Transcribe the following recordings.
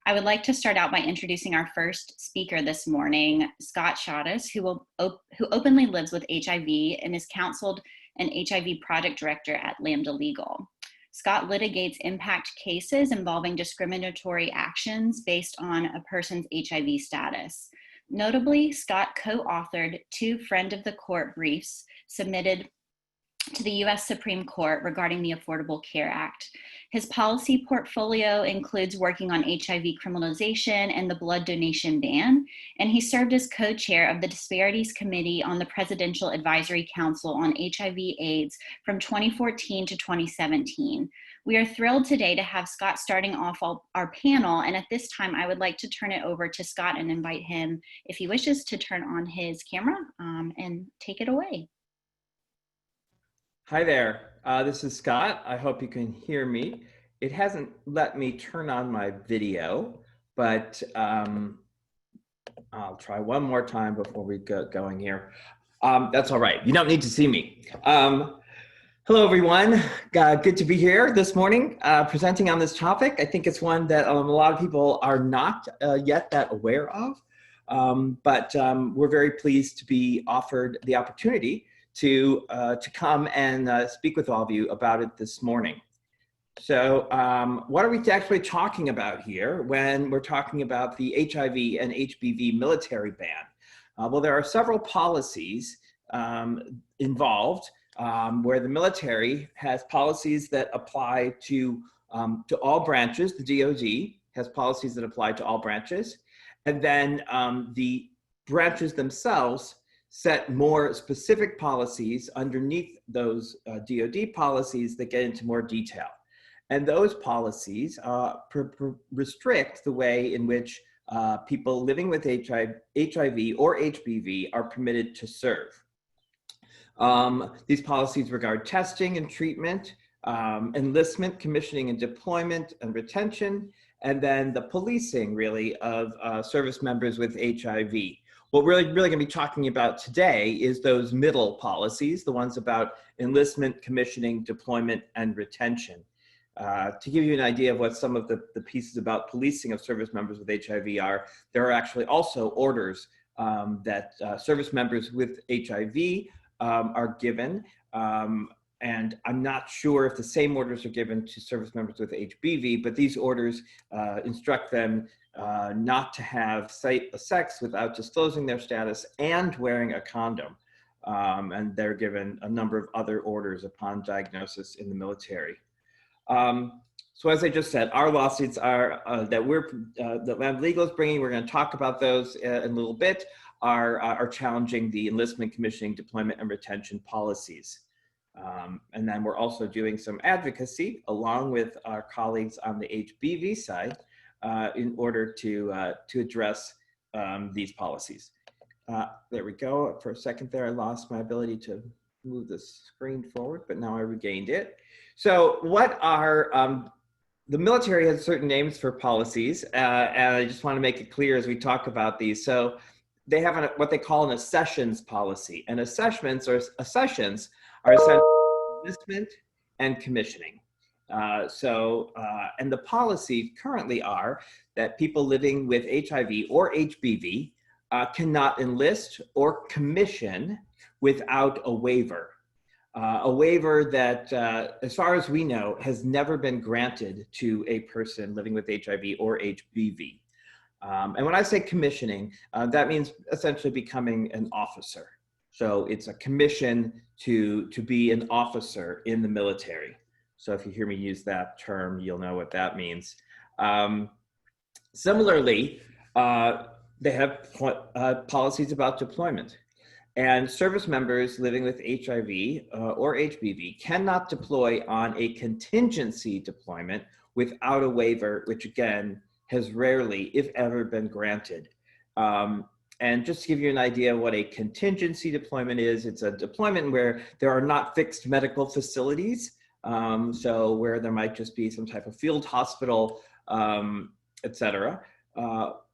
I would like to start out by introducing our first speaker this morning, Scott Shadis, who openly lives with HIV and is counseled an HIV project director at Lambda Legal. Scott litigates impact cases involving discriminatory actions based on a person's HIV status. Notably, Scott co-authored 2 friend of the court briefs submitted to the U.S. Supreme Court regarding the Affordable Care Act. His policy portfolio includes working on HIV criminalization and the blood donation ban, and he served as co-chair of the Disparities Committee on the Presidential Advisory Council on HIV/AIDS from 2014 to 2017. We are thrilled today to have Scott starting off our panel, and at this time I would like to turn it over to Scott and invite him, if he wishes, to turn on his camera and take it away. Hi there, this is Scott. I hope you can hear me. It hasn't let me turn on my video, but I'll try one more time before we get going here. That's all right, you don't need to see me. Hello everyone, good to be here this morning presenting on this topic. I think it's one that a lot of people are not yet that aware of, but we're very pleased to be offered the opportunity to come and speak with all of you about it this morning. So what are we actually talking about here when we're talking about the HIV and HBV military ban? Well, there are several policies involved where the military has policies that apply to all branches. The DOD has policies that apply to all branches. And then the branches themselves set more specific policies underneath those DOD policies that get into more detail. And those policies restrict the way in which people living with HIV or HBV are permitted to serve. These policies regard testing and treatment, enlistment, commissioning and deployment and retention, and then the policing really of service members with HIV. What we're really going to be talking about today is those middle policies, the ones about enlistment, commissioning, deployment, and retention. To give you an idea of what some of the pieces about policing of service members with HIV are, there are actually also orders that service members with HIV are given. And I'm not sure if the same orders are given to service members with HBV, but these orders instruct them not to have sex without disclosing their status and wearing a condom. And they're given a number of other orders upon diagnosis in the military. So as I just said, our lawsuits are that Lambda Legal is bringing, we're going to talk about those in a little bit, are challenging the enlistment, commissioning, deployment, and retention policies. And then we're also doing some advocacy along with our colleagues on the HBV side in order to address these policies. There we go. For a second there, I lost my ability to move the screen forward, but now I regained it. So what are, the military has certain names for policies, and I just want to make it clear as we talk about these. So they have what they call an accessions policy, and accessions are essentially enlistment and commissioning. And the policies currently are that people living with HIV or HBV cannot enlist or commission without a waiver. A waiver that, as far as we know, has never been granted to a person living with HIV or HBV. And when I say commissioning, that means essentially becoming an officer. So it's a commission to be an officer in the military. So if you hear me use that term, you'll know what that means. Similarly, they have policies about deployment. And service members living with HIV or HBV cannot deploy on a contingency deployment without a waiver, which again, has rarely, if ever, been granted. And just to give you an idea of what a contingency deployment is, it's a deployment where there are not fixed medical facilities. So where there might just be some type of field hospital, et cetera.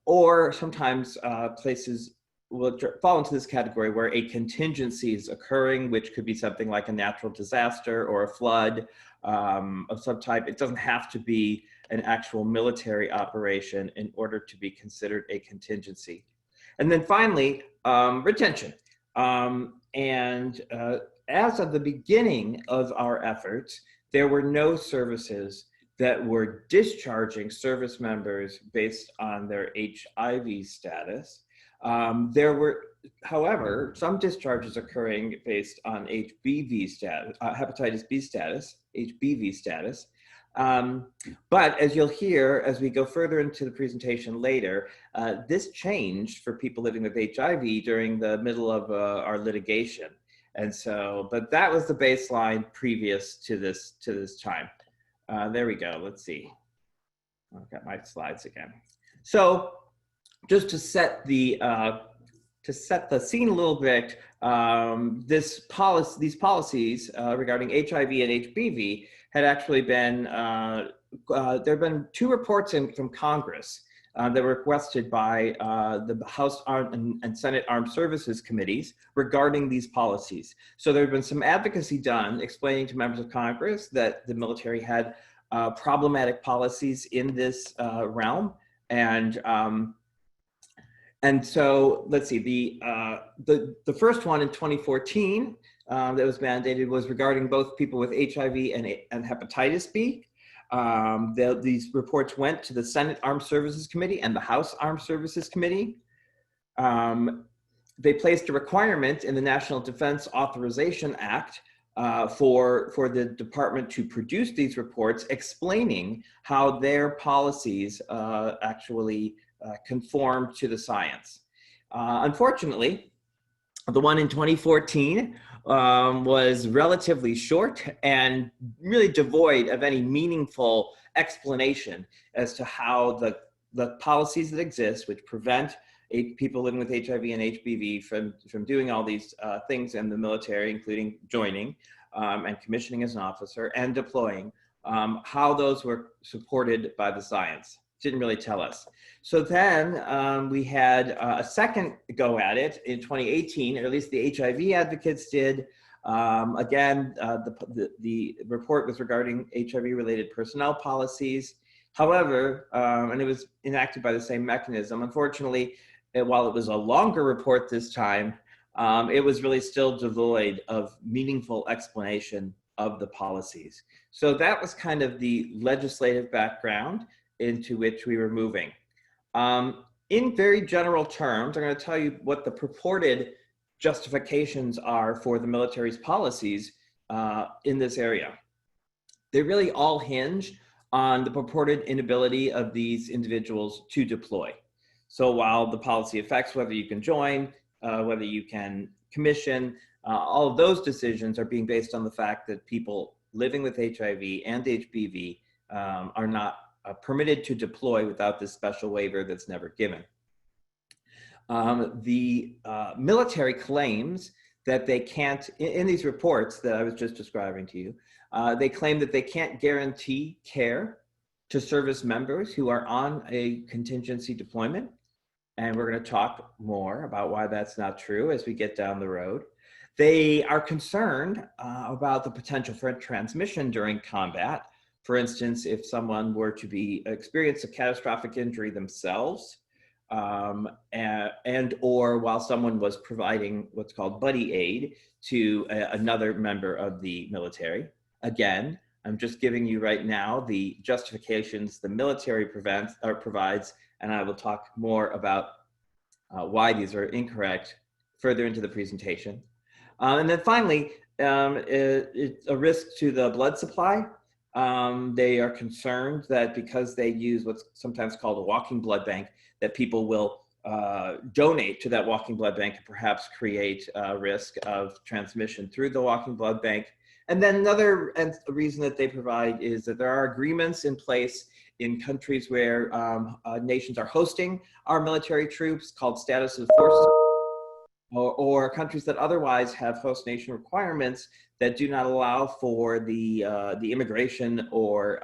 Or sometimes places will fall into this category where a contingency is occurring, which could be something like a natural disaster or a flood of some type. It doesn't have to be an actual military operation in order to be considered a contingency. And then finally, retention. As of the beginning of our efforts, there were no services that were discharging service members based on their HIV status. There were, however, some discharges occurring based on HBV status, hepatitis B status, HBV status. But as you'll hear, as we go further into the presentation later, this changed for people living with HIV during the middle of our litigation. And so, but that was the baseline previous to this time. There we go, let's see. I've got my slides again. So just to set the scene a little bit, these policies regarding HIV and HBV had actually been, there have been 2 reports from Congress that were requested by the House and Senate Armed Services Committees regarding these policies. So there have been some advocacy done explaining to members of Congress that the military had problematic policies in this realm. And so let's see, the first one in 2014 that was mandated was regarding both people with HIV and hepatitis B. These reports went to the Senate Armed Services Committee and the House Armed Services Committee. They placed a requirement in the National Defense Authorization Act for the department to produce these reports explaining how their policies actually conform to the science. Unfortunately, the one in 2014 was relatively short and really devoid of any meaningful explanation as to how the policies that exist, which prevent people living with HIV and HBV from doing all these things in the military, including joining and commissioning as an officer and deploying, how those were supported by the science. Didn't really tell us. So then we had a second go at it in 2018, or at least the HIV advocates did. Again, the report was regarding HIV-related personnel policies. However, and it was enacted by the same mechanism. Unfortunately, while it was a longer report this time, it was really still devoid of meaningful explanation of the policies. So that was kind of the legislative background into which we were moving. In very general terms, I'm going to tell you what the purported justifications are for the military's policies in this area. They really all hinge on the purported inability of these individuals to deploy. So while the policy affects whether you can join, whether you can commission, all of those decisions are being based on the fact that people living with HIV and HBV are not permitted to deploy without this special waiver that's never given. The military claims that they can't, in these reports that I was just describing to you, they claim that they can't guarantee care to service members who are on a contingency deployment. And we're going to talk more about why that's not true as we get down the road. They are concerned about the potential for transmission during combat. For instance, if someone were to experience a catastrophic injury themselves, and or while someone was providing what's called buddy aid to another member of the military. Again, I'm just giving you right now the justifications the military provides, and I will talk more about why these are incorrect further into the presentation. And then finally, it's a risk to the blood supply. They are concerned that because they use what's sometimes called a walking blood bank, that people will donate to that walking blood bank and perhaps create a risk of transmission through the walking blood bank. And then another reason that they provide is that there are agreements in place in countries where nations are hosting our military troops called status of forces, or countries that otherwise have host nation requirements that do not allow for the immigration or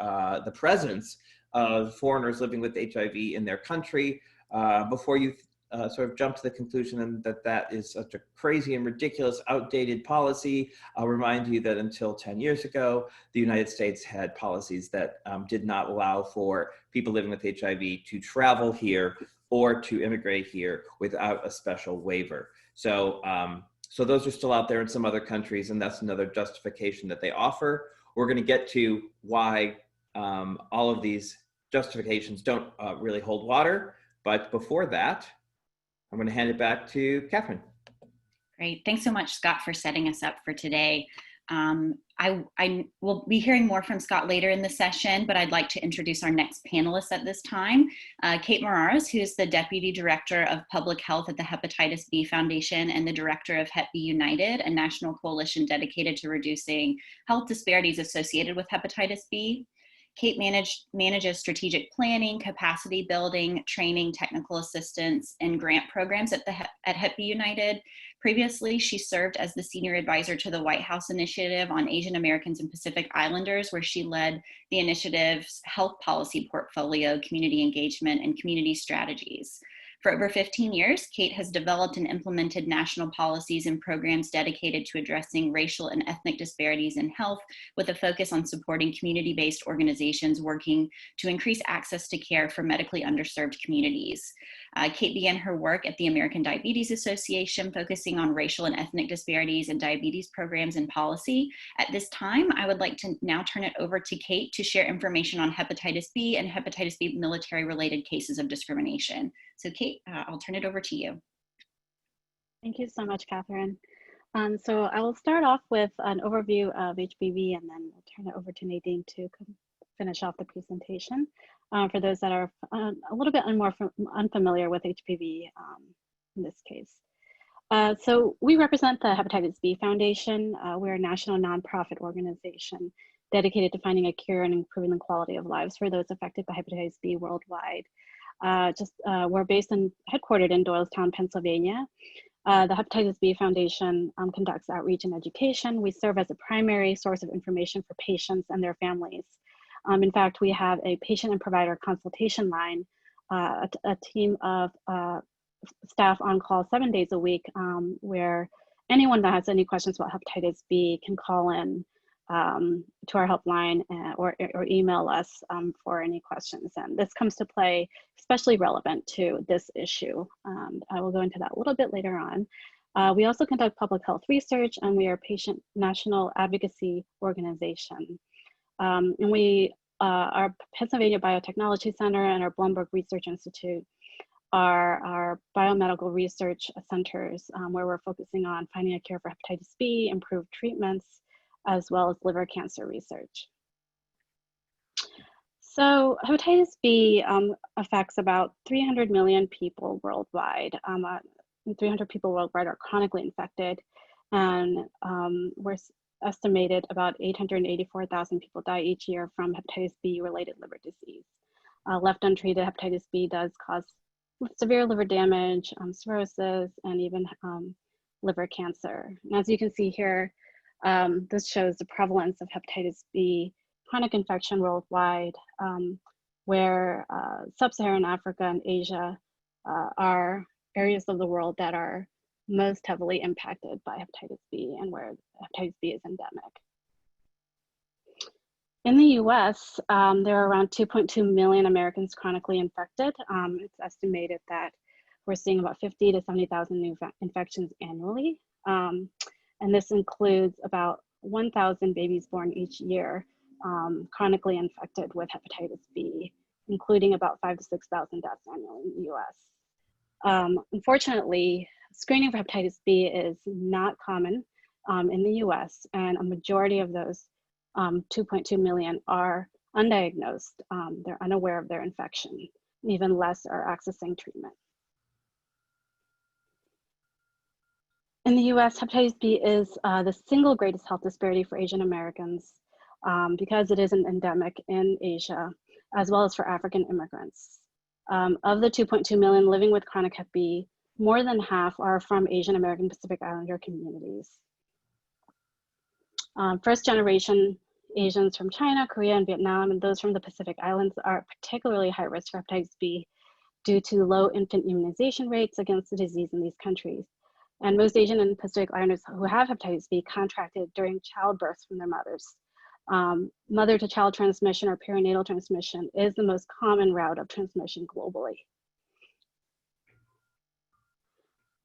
the presence of foreigners living with HIV in their country before you sort of jump to the conclusion that that is such a crazy and ridiculous, outdated policy. I'll remind you that until 10 years ago, the United States had policies that did not allow for people living with HIV to travel here or to immigrate here without a special waiver. So, so those are still out there in some other countries, and that's another justification that they offer. We're going to get to why all of these justifications don't really hold water. But before that, I'm going to hand it back to Catherine. Great. Thanks so much, Scott, for setting us up for today. I will be hearing more from Scott later in the session, but I'd like to introduce our next panelist at this time, Kate Moraris, who's the Deputy Director of Public Health at the Hepatitis B Foundation and the Director of Hep B United, a national coalition dedicated to reducing health disparities associated with hepatitis B. Kate manages strategic planning, capacity building, training, technical assistance, and grant programs at Hep B United. Previously, she served as the senior advisor to the White House Initiative on Asian Americans and Pacific Islanders, where she led the initiative's health policy portfolio, community engagement, and community strategies. For over 15 years, Kate has developed and implemented national policies and programs dedicated to addressing racial and ethnic disparities in health, with a focus on supporting community-based organizations working to increase access to care for medically underserved communities. Kate began her work at the American Diabetes Association, focusing on racial and ethnic disparities in diabetes programs and policy. At this time, I would like to now turn it over to Kate to share information on hepatitis B and hepatitis B military-related cases of discrimination. So Kate, I'll turn it over to you. Thank you so much, Catherine. So I will start off with an overview of HBV, and then we'll turn it over to Nadine to finish off the presentation. For those that are a little bit unfamiliar with HBV in this case. So we represent the Hepatitis B Foundation. We're a national nonprofit organization dedicated to finding a cure and improving the quality of lives for those affected by hepatitis B worldwide. We're headquartered in Doylestown, Pennsylvania. The Hepatitis B Foundation conducts outreach and education. We serve as a primary source of information for patients and their families. In fact, we have a patient and provider consultation line, a team of staff on call 7 days a week, where anyone that has any questions about hepatitis B can call in to our helpline or email us for any questions. And this comes to play especially relevant to this issue. I will go into that a little bit later on. We also conduct public health research, and we are a patient national advocacy organization. And our Pennsylvania Biotechnology Center and our Blumberg Research Institute are our biomedical research centers, where we're focusing on finding a cure for hepatitis B, improved treatments, as well as liver cancer research. So hepatitis B affects about 300 million people worldwide. 300 people worldwide are chronically infected, and we're estimated about 884,000 people die each year from hepatitis B-related liver disease. Left untreated, hepatitis B does cause severe liver damage, cirrhosis, and even liver cancer. And as you can see here, this shows the prevalence of hepatitis B chronic infection worldwide, where sub-Saharan Africa and Asia are areas of the world that are most heavily impacted by hepatitis B and where hepatitis B is endemic. In the US, there are around 2.2 million Americans chronically infected. It's estimated that we're seeing about 50 to 70,000 new infections annually. And this includes about 1,000 babies born each year chronically infected with hepatitis B, including about 5,000 to 6,000 deaths annually in the US. Unfortunately, screening for hepatitis B is not common in the US, and a majority of those 2.2 million are undiagnosed. They're unaware of their infection. Even less are accessing treatment. In the US, hepatitis B is the single greatest health disparity for Asian Americans because it is an endemic in Asia, as well as for African immigrants. Of the 2.2 million living with chronic Hep B, more than half are from Asian American Pacific Islander communities. First generation Asians from China, Korea, and Vietnam, and those from the Pacific Islands are particularly high risk for hepatitis B due to low infant immunization rates against the disease in these countries. And most Asian and Pacific Islanders who have hepatitis B contracted during childbirth from their mothers. Mother-to-child transmission or perinatal transmission is the most common route of transmission globally.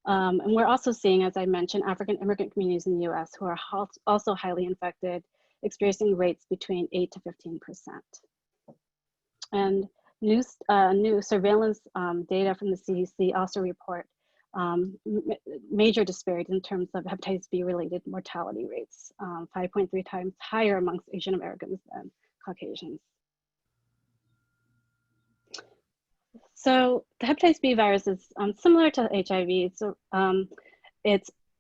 And we're also seeing, as I mentioned, African immigrant communities in the US who are also highly infected, experiencing rates between 8 to 15%. And new surveillance data from the CDC also report major disparities in terms of hepatitis B-related mortality rates, 5.3 times higher amongst Asian Americans than Caucasians. So the hepatitis B virus is similar to HIV, so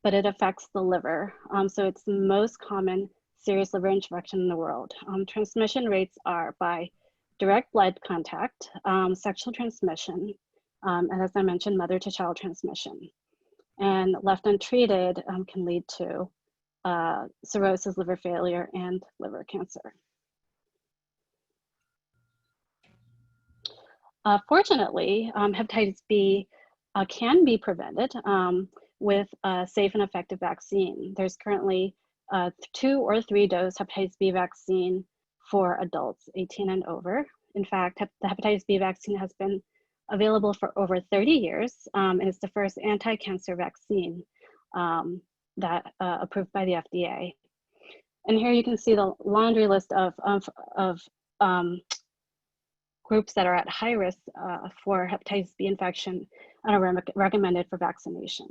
but it affects the liver. So it's the most common serious liver infection in the world. Transmission rates are by direct blood contact, sexual transmission, and as I mentioned, mother-to-child transmission. And left untreated can lead to cirrhosis, liver failure, and liver cancer. Fortunately, hepatitis B can be prevented with a safe and effective vaccine. There's currently 2 or 3 dose hepatitis B vaccine for adults 18 and over. In fact, the hepatitis B vaccine has been available for over 30 years, and it's the first anti-cancer vaccine that approved by the FDA. And here you can see the laundry list of groups that are at high risk for hepatitis B infection and are recommended for vaccination.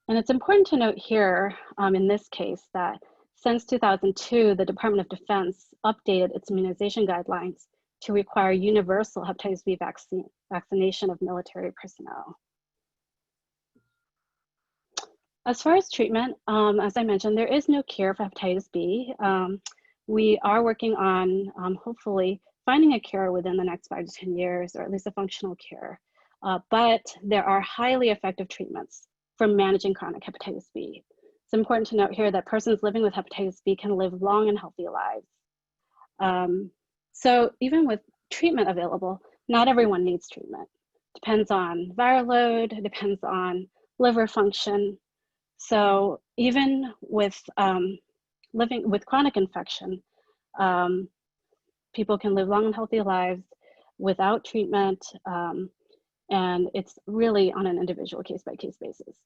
And it's important to note here in this case that since 2002, the Department of Defense updated its immunization guidelines to require universal hepatitis B vaccination of military personnel. As far as treatment, as I mentioned, there is no cure for hepatitis B. We are working on hopefully finding a cure within the next 5 to 10 years, or at least a functional cure. But there are highly effective treatments for managing chronic hepatitis B. It's important to note here that persons living with hepatitis B can live long and healthy lives. So even with treatment available, not everyone needs treatment. Depends on viral load, it depends on liver function. So even with living with chronic infection, people can live long and healthy lives without treatment, and it's really on an individual case-by-case basis.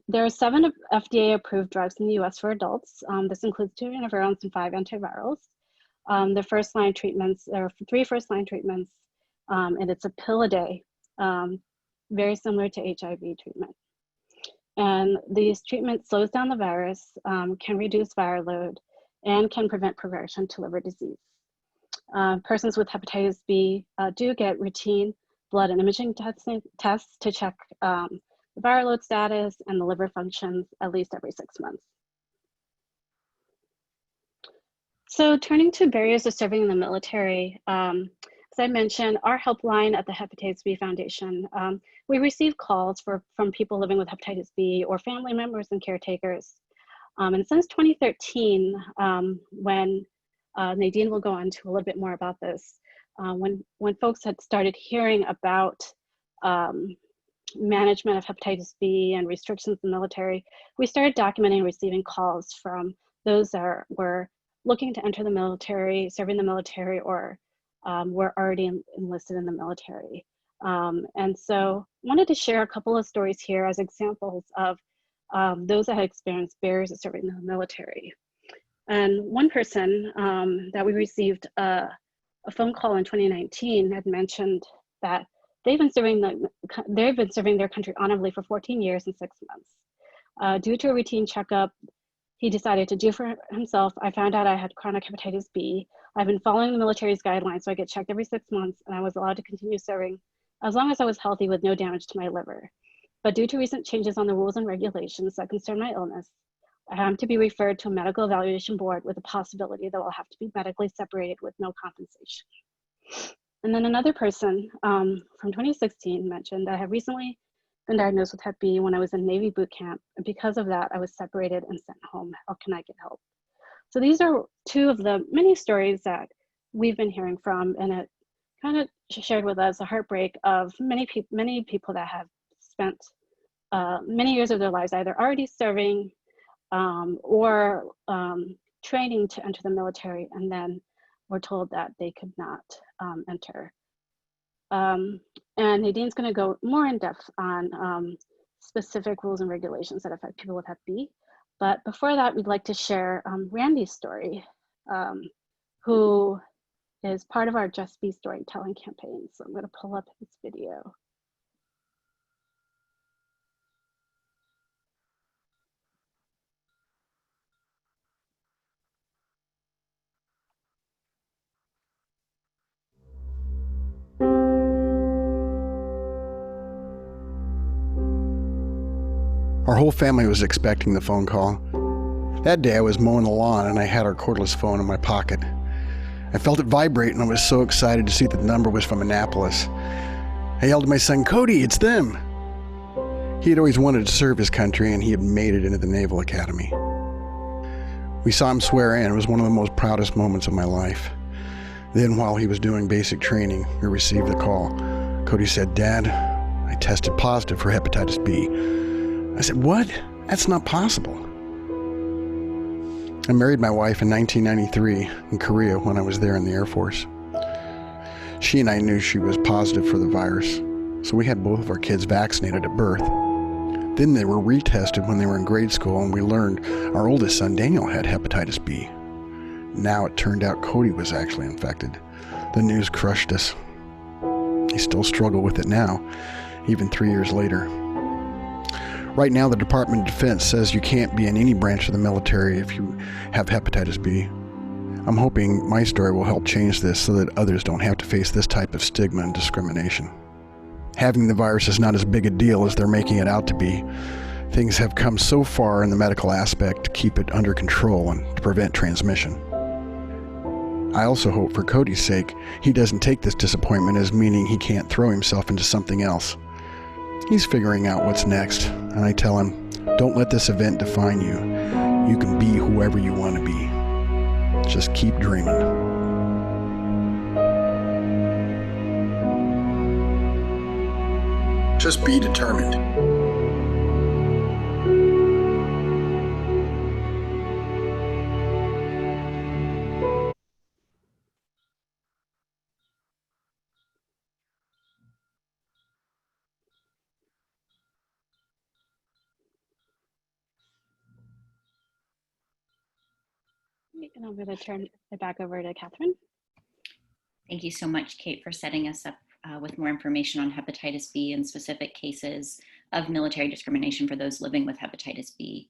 There are 7 FDA-approved drugs in the US for adults. This includes 2 interferons and 5 antivirals. The first-line treatments, there are 3 first-line treatments, and it's a pill a day, very similar to HIV treatment. And these treatments slows down the virus, can reduce viral load, and can prevent progression to liver disease. Persons with hepatitis B do get routine blood and imaging tests to check the viral load status and the liver functions at least every 6 months. So turning to barriers to serving in the military, as I mentioned, our helpline at the Hepatitis B Foundation, we receive calls from people living with hepatitis B or family members and caretakers. And since 2013, when Nadine will go into a little bit more about this, when folks had started hearing about management of hepatitis B and restrictions in the military, we started documenting and receiving calls from those that were looking to enter the military, serving the military, or were already enlisted in the military. And so I wanted to share a couple of stories here as examples of those that had experienced barriers to serving in the military. And one person that we received a phone call in 2019 had mentioned that they've been serving their country honorably for 14 years and 6 months. Due to a routine checkup, he decided to do for himself. I found out I had chronic hepatitis B. I've been following the military's guidelines, so I get checked every 6 months, and I was allowed to continue serving as long as I was healthy with no damage to my liver. But due to recent changes on the rules and regulations that concern my illness, I am to be referred to a medical evaluation board with a possibility that I'll have to be medically separated with no compensation. And then another person from 2016 mentioned that I have recently been diagnosed with Hep B when I was in Navy boot camp. And because of that, I was separated and sent home. How can I get help? So these are 2 of the many stories that we've been hearing from, and it kind of shared with us the heartbreak of many people that have spent many years of their lives either already serving or training to enter the military, and then were told that they could not enter. And Nadine's going to go more in depth on specific rules and regulations that affect people with Hep B. But before that, we'd like to share Randy's story, who is part of our Just Be storytelling campaign. So I'm going to pull up his video. Our whole family was expecting the phone call. That day I was mowing the lawn and I had our cordless phone in my pocket. I felt it vibrate and I was so excited to see that the number was from Annapolis. I yelled to my son, "Cody, it's them!" He had always wanted to serve his country and he had made it into the Naval Academy. We saw him swear in. It was one of the most proudest moments of my life. Then while he was doing basic training, we received the call. Cody said, "Dad, I tested positive for hepatitis B." I said, "What? That's not possible." I married my wife in 1993 in Korea when I was there in the Air Force. She and I knew she was positive for the virus, so we had both of our kids vaccinated at birth. Then they were retested when they were in grade school, and we learned our oldest son, Daniel, had hepatitis B. Now it turned out Cody was actually infected. The news crushed us. I still struggle with it now, even 3 years later. Right now, the Department of Defense says you can't be in any branch of the military if you have hepatitis B. I'm hoping my story will help change this so that others don't have to face this type of stigma and discrimination. Having the virus is not as big a deal as they're making it out to be. Things have come so far in the medical aspect to keep it under control and to prevent transmission. I also hope for Cody's sake, he doesn't take this disappointment as meaning he can't throw himself into something else. He's figuring out what's next, and I tell him, don't let this event define you. You can be whoever you want to be. Just keep dreaming. Just be determined. And I'm going to turn it back over to Catherine. Thank you so much, Kate, for setting us up with more information on hepatitis B and specific cases of military discrimination for those living with hepatitis B.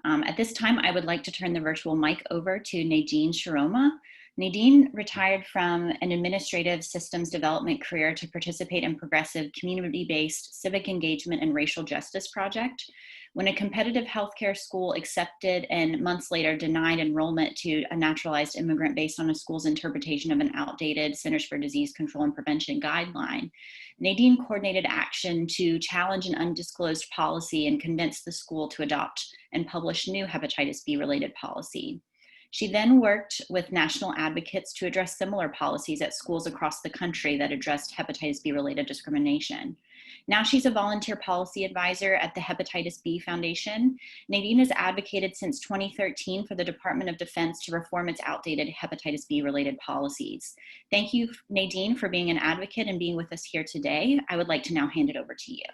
At this time, I would like to turn the virtual mic over to Nadine Sharoma. Nadine retired from an administrative systems development career to participate in progressive community-based civic engagement and racial justice project. When a competitive healthcare school accepted and months later denied enrollment to a naturalized immigrant based on a school's interpretation of an outdated Centers for Disease Control and Prevention guideline, Nadine coordinated action to challenge an undisclosed policy and convince the school to adopt and publish new hepatitis B-related policy. She then worked with national advocates to address similar policies at schools across the country that addressed hepatitis B-related discrimination. Now she's a volunteer policy advisor at the Hepatitis B Foundation. Nadine has advocated since 2013 for the Department of Defense to reform its outdated hepatitis B-related policies. Thank you, Nadine, for being an advocate and being with us here today. I would like to now hand it over to you.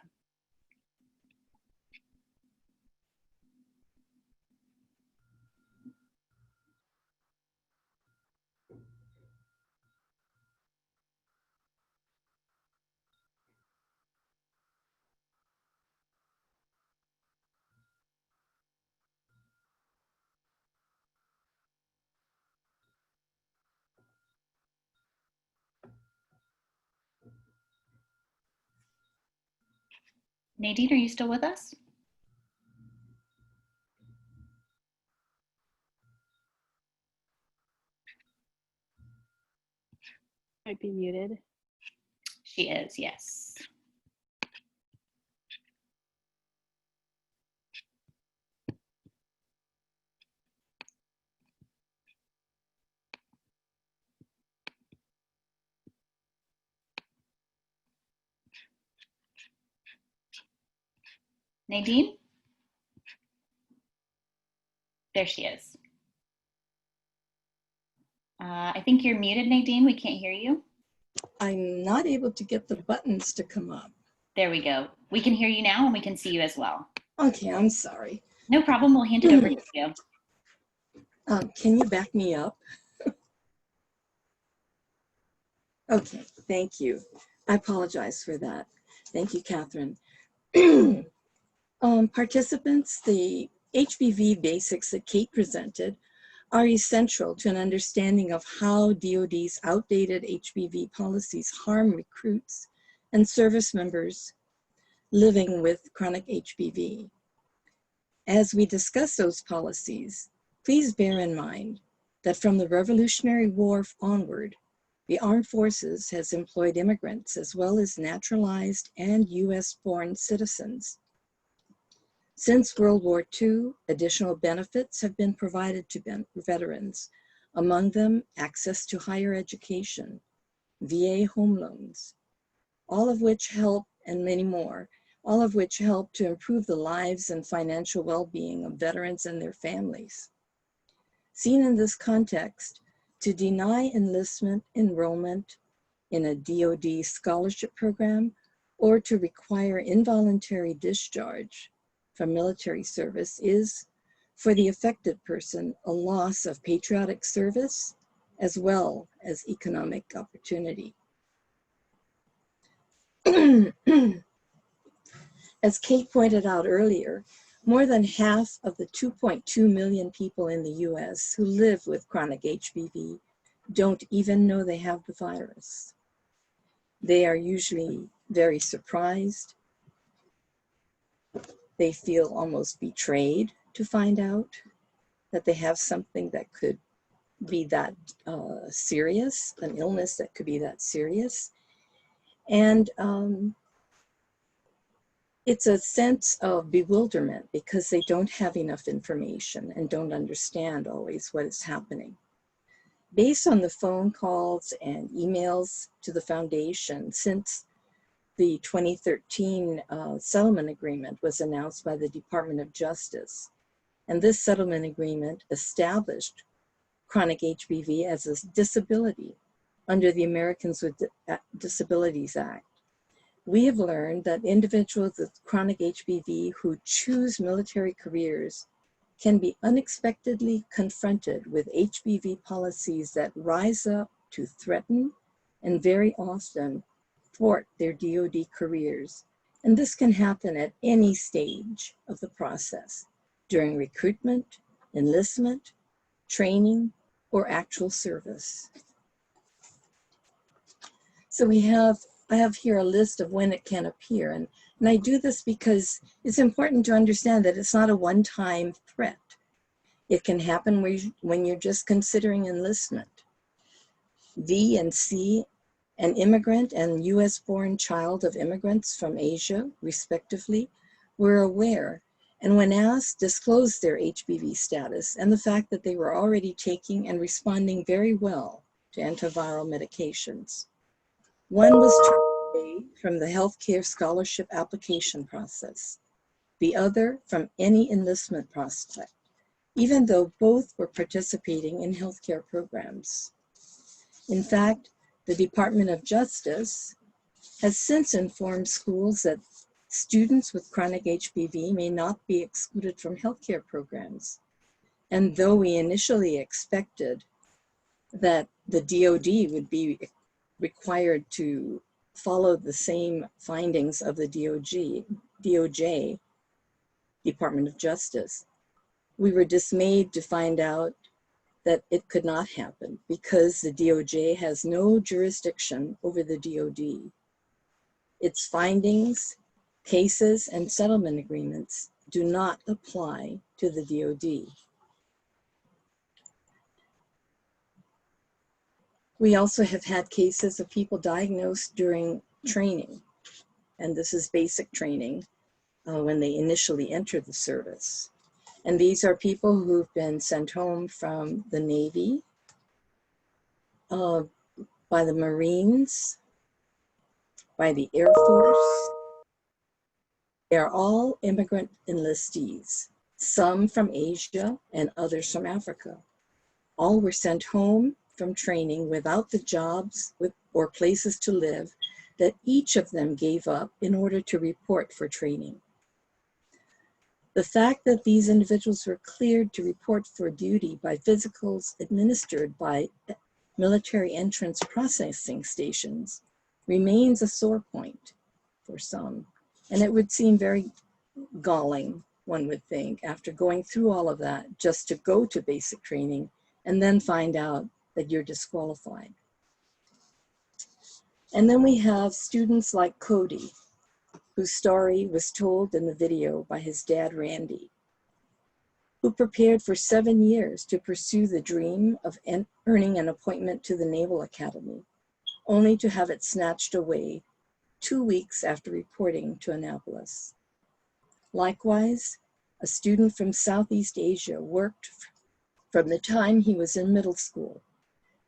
Nadine, are you still with us? Might be muted. She is, yes. Nadine? There she is. I think you're muted, Nadine. We can't hear you. I'm not able to get the buttons to come up. There we go. We can hear you now and we can see you as well. Okay, I'm sorry. No problem. We'll hand it over to you. Can you back me up? Okay, thank you. I apologize for that. Thank you, Catherine. Participants, the HBV basics that Kate presented are essential to an understanding of how DOD's outdated HBV policies harm recruits and service members living with chronic HBV. As we discuss those policies, please bear in mind that from the Revolutionary War onward, the Armed Forces has employed immigrants as well as naturalized and US-born citizens. Since World War II, additional benefits have been provided to veterans, among them access to higher education, VA home loans, all of which help, and many more, all of which help to improve the lives and financial well-being of veterans and their families. Seen in this context, to deny enlistment enrollment in a DOD scholarship program or to require involuntary discharge from military service is, for the affected person, a loss of patriotic service as well as economic opportunity. As Kate pointed out earlier, more than half of the 2.2 million people in the US who live with chronic HBV don't even know they have the virus. They are usually very surprised. They feel almost betrayed to find out that they have something that could be that serious, an illness that could be that serious. And it's a sense of bewilderment because they don't have enough information and don't understand always what is happening. Based on the phone calls and emails to the foundation since the 2013 settlement agreement was announced by the Department of Justice, and this settlement agreement established chronic HBV as a disability under the Americans with Disabilities Act. We have learned that individuals with chronic HBV who choose military careers can be unexpectedly confronted with HBV policies that rise up to threaten and very often thwart their DOD careers. And this can happen at any stage of the process, during recruitment, enlistment, training, or actual service. So I have here a list of when it can appear. And I do this because it's important to understand that it's not a one-time threat. It can happen when you're just considering enlistment. V and C, an immigrant and US-born child of immigrants from Asia, respectively, were aware, and when asked, disclosed their HBV status and the fact that they were already taking and responding very well to antiviral medications. One was terminated from the healthcare scholarship application process, the other from any enlistment prospect, even though both were participating in healthcare programs. In fact, the Department of Justice has since informed schools that students with chronic HBV may not be excluded from healthcare programs. And though we initially expected that the DOD would be required to follow the same findings of the DOJ, Department of Justice, we were dismayed to find out that it could not happen because the DOJ has no jurisdiction over the DOD. Its findings, cases, and settlement agreements do not apply to the DOD. We also have had cases of people diagnosed during training, and this is basic training when they initially enter the service. And these are people who've been sent home from the Navy, by the Marines, by the Air Force, They are all immigrant enlistees, some from Asia and others from Africa. All were sent home from training without the jobs or places to live that each of them gave up in order to report for training. The fact that these individuals were cleared to report for duty by physicals administered by military entrance processing stations remains a sore point for some. And it would seem very galling, one would think, after going through all of that just to go to basic training and then find out that you're disqualified. And then we have students like Cody, whose story was told in the video by his dad, Randy, who prepared for 7 years to pursue the dream of earning an appointment to the Naval Academy, only to have it snatched away 2 weeks after reporting to Annapolis. Likewise, a student from Southeast Asia worked from the time he was in middle school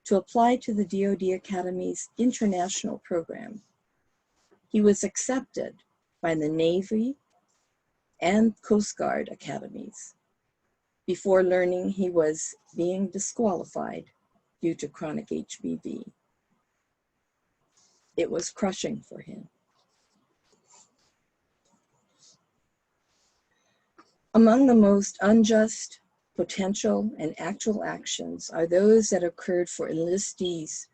to apply to the DOD Academy's international program. He was accepted by the Navy and Coast Guard academies before learning he was being disqualified due to chronic HBV. It was crushing for him. Among the most unjust, potential, and actual actions are those that occurred for enlistees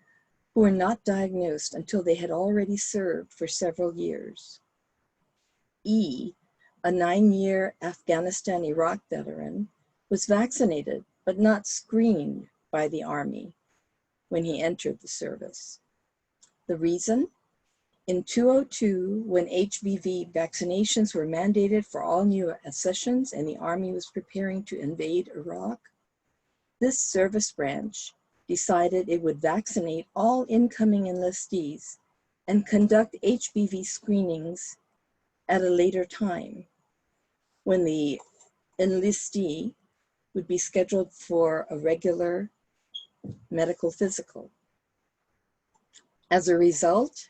who were not diagnosed until they had already served for several years. E, a 9-year Afghanistan-Iraq veteran, was vaccinated but not screened by the Army when he entered the service. The reason? In 2002, when HBV vaccinations were mandated for all new accessions and the Army was preparing to invade Iraq, this service branch decided it would vaccinate all incoming enlistees and conduct HBV screenings at a later time when the enlistee would be scheduled for a regular medical physical. As a result,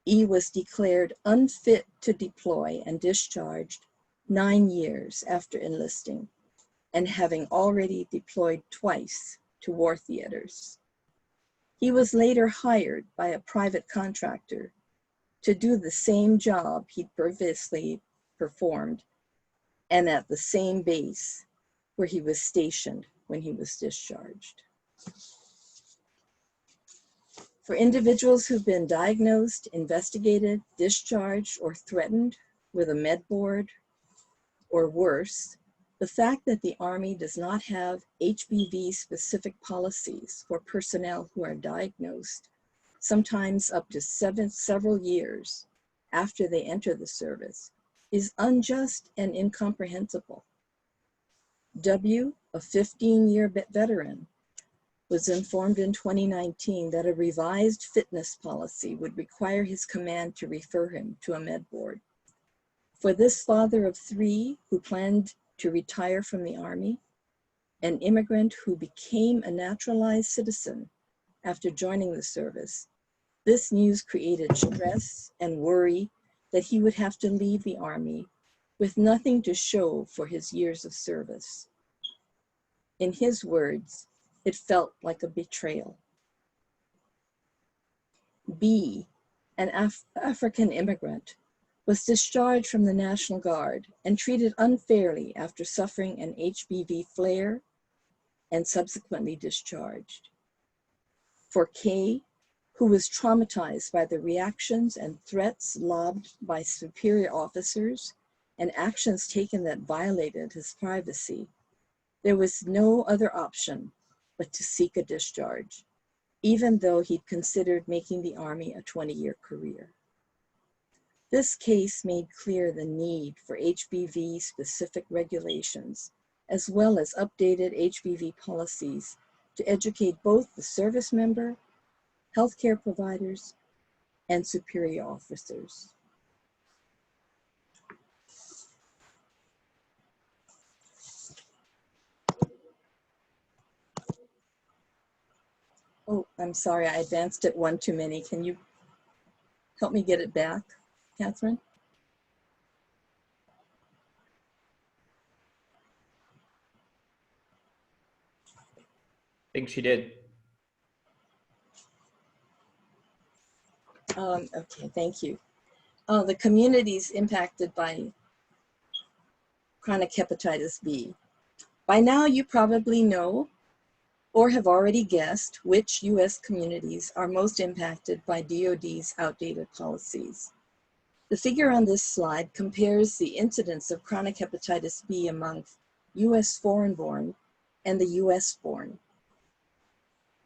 E was declared unfit to deploy and discharged 9 years after enlisting and having already deployed twice to war theaters. He was later hired by a private contractor to do the same job he'd previously performed and at the same base where he was stationed when he was discharged. For individuals who've been diagnosed, investigated, discharged, or threatened with a med board or worse, the fact that the Army does not have HBV-specific policies for personnel who are diagnosed, sometimes up to several years after they enter the service, is unjust and incomprehensible. W, a 15-year veteran, was informed in 2019 that a revised fitness policy would require his command to refer him to a med board. For this father of 3 who planned to retire from the Army, an immigrant who became a naturalized citizen after joining the service, this news created stress and worry that he would have to leave the Army with nothing to show for his years of service. In his words, it felt like a betrayal. B, an African immigrant, was discharged from the National Guard and treated unfairly after suffering an HBV flare and subsequently discharged. For K, who was traumatized by the reactions and threats lobbed by superior officers and actions taken that violated his privacy, there was no other option but to seek a discharge, even though he'd considered making the Army a 20-year career. This case made clear the need for HBV-specific regulations, as well as updated HBV policies to educate both the service member, healthcare providers, and superior officers. Oh, I'm sorry, I advanced it one too many. Can you help me get it back, Catherine? think she did. Okay, thank you. The communities impacted by chronic hepatitis B. By now, you probably know or have already guessed which U.S. communities are most impacted by DOD's outdated policies. The figure on this slide compares the incidence of chronic hepatitis B among U.S. foreign-born and the U.S.-born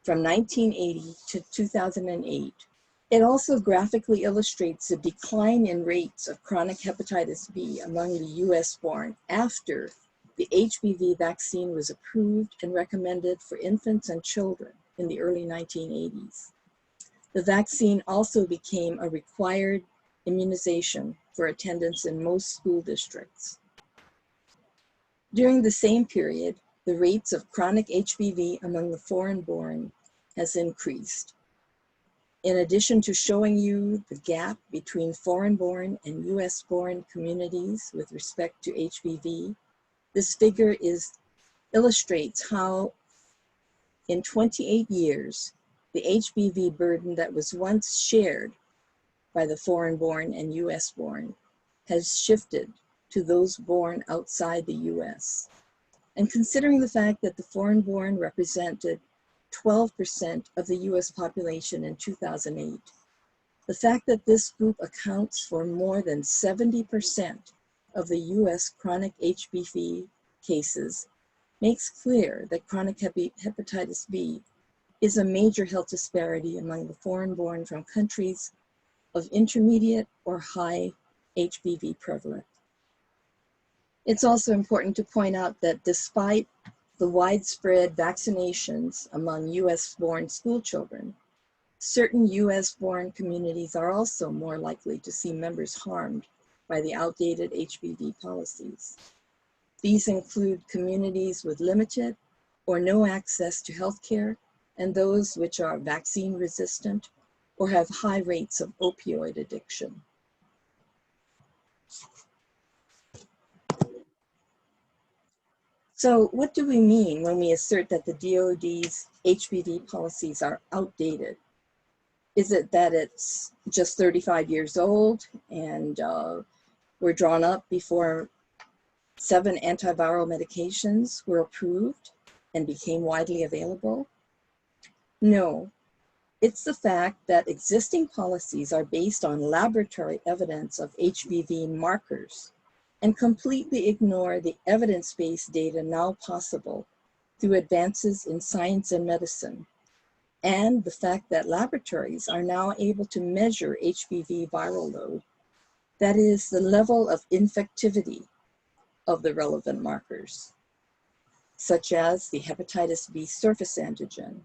from 1980 to 2008. It also graphically illustrates the decline in rates of chronic hepatitis B among the US-born after the HBV vaccine was approved and recommended for infants and children in the early 1980s. The vaccine also became a required immunization for attendance in most school districts. During the same period, the rates of chronic HBV among the foreign-born has increased. In addition to showing you the gap between foreign-born and US-born communities with respect to HBV, this figure illustrates how in 28 years, the HBV burden that was once shared by the foreign-born and US-born has shifted to those born outside the US. And considering the fact that the foreign-born represented 12% of the US population in 2008. The fact that this group accounts for more than 70% of the US chronic HBV cases makes clear that chronic hepatitis B is a major health disparity among the foreign-born from countries of intermediate or high HBV prevalence. It's also important to point out that despite the widespread vaccinations among US-born school children, certain US-born communities are also more likely to see members harmed by the outdated HBV policies. These include communities with limited or no access to healthcare and those which are vaccine resistant or have high rates of opioid addiction. So what do we mean when we assert that the DOD's HBV policies are outdated? Is it that it's just 35 years old and were drawn up before 7 antiviral medications were approved and became widely available? No, it's the fact that existing policies are based on laboratory evidence of HBV markers and completely ignore the evidence-based data now possible through advances in science and medicine, and the fact that laboratories are now able to measure HBV viral load, that is, the level of infectivity of the relevant markers, such as the hepatitis B surface antigen,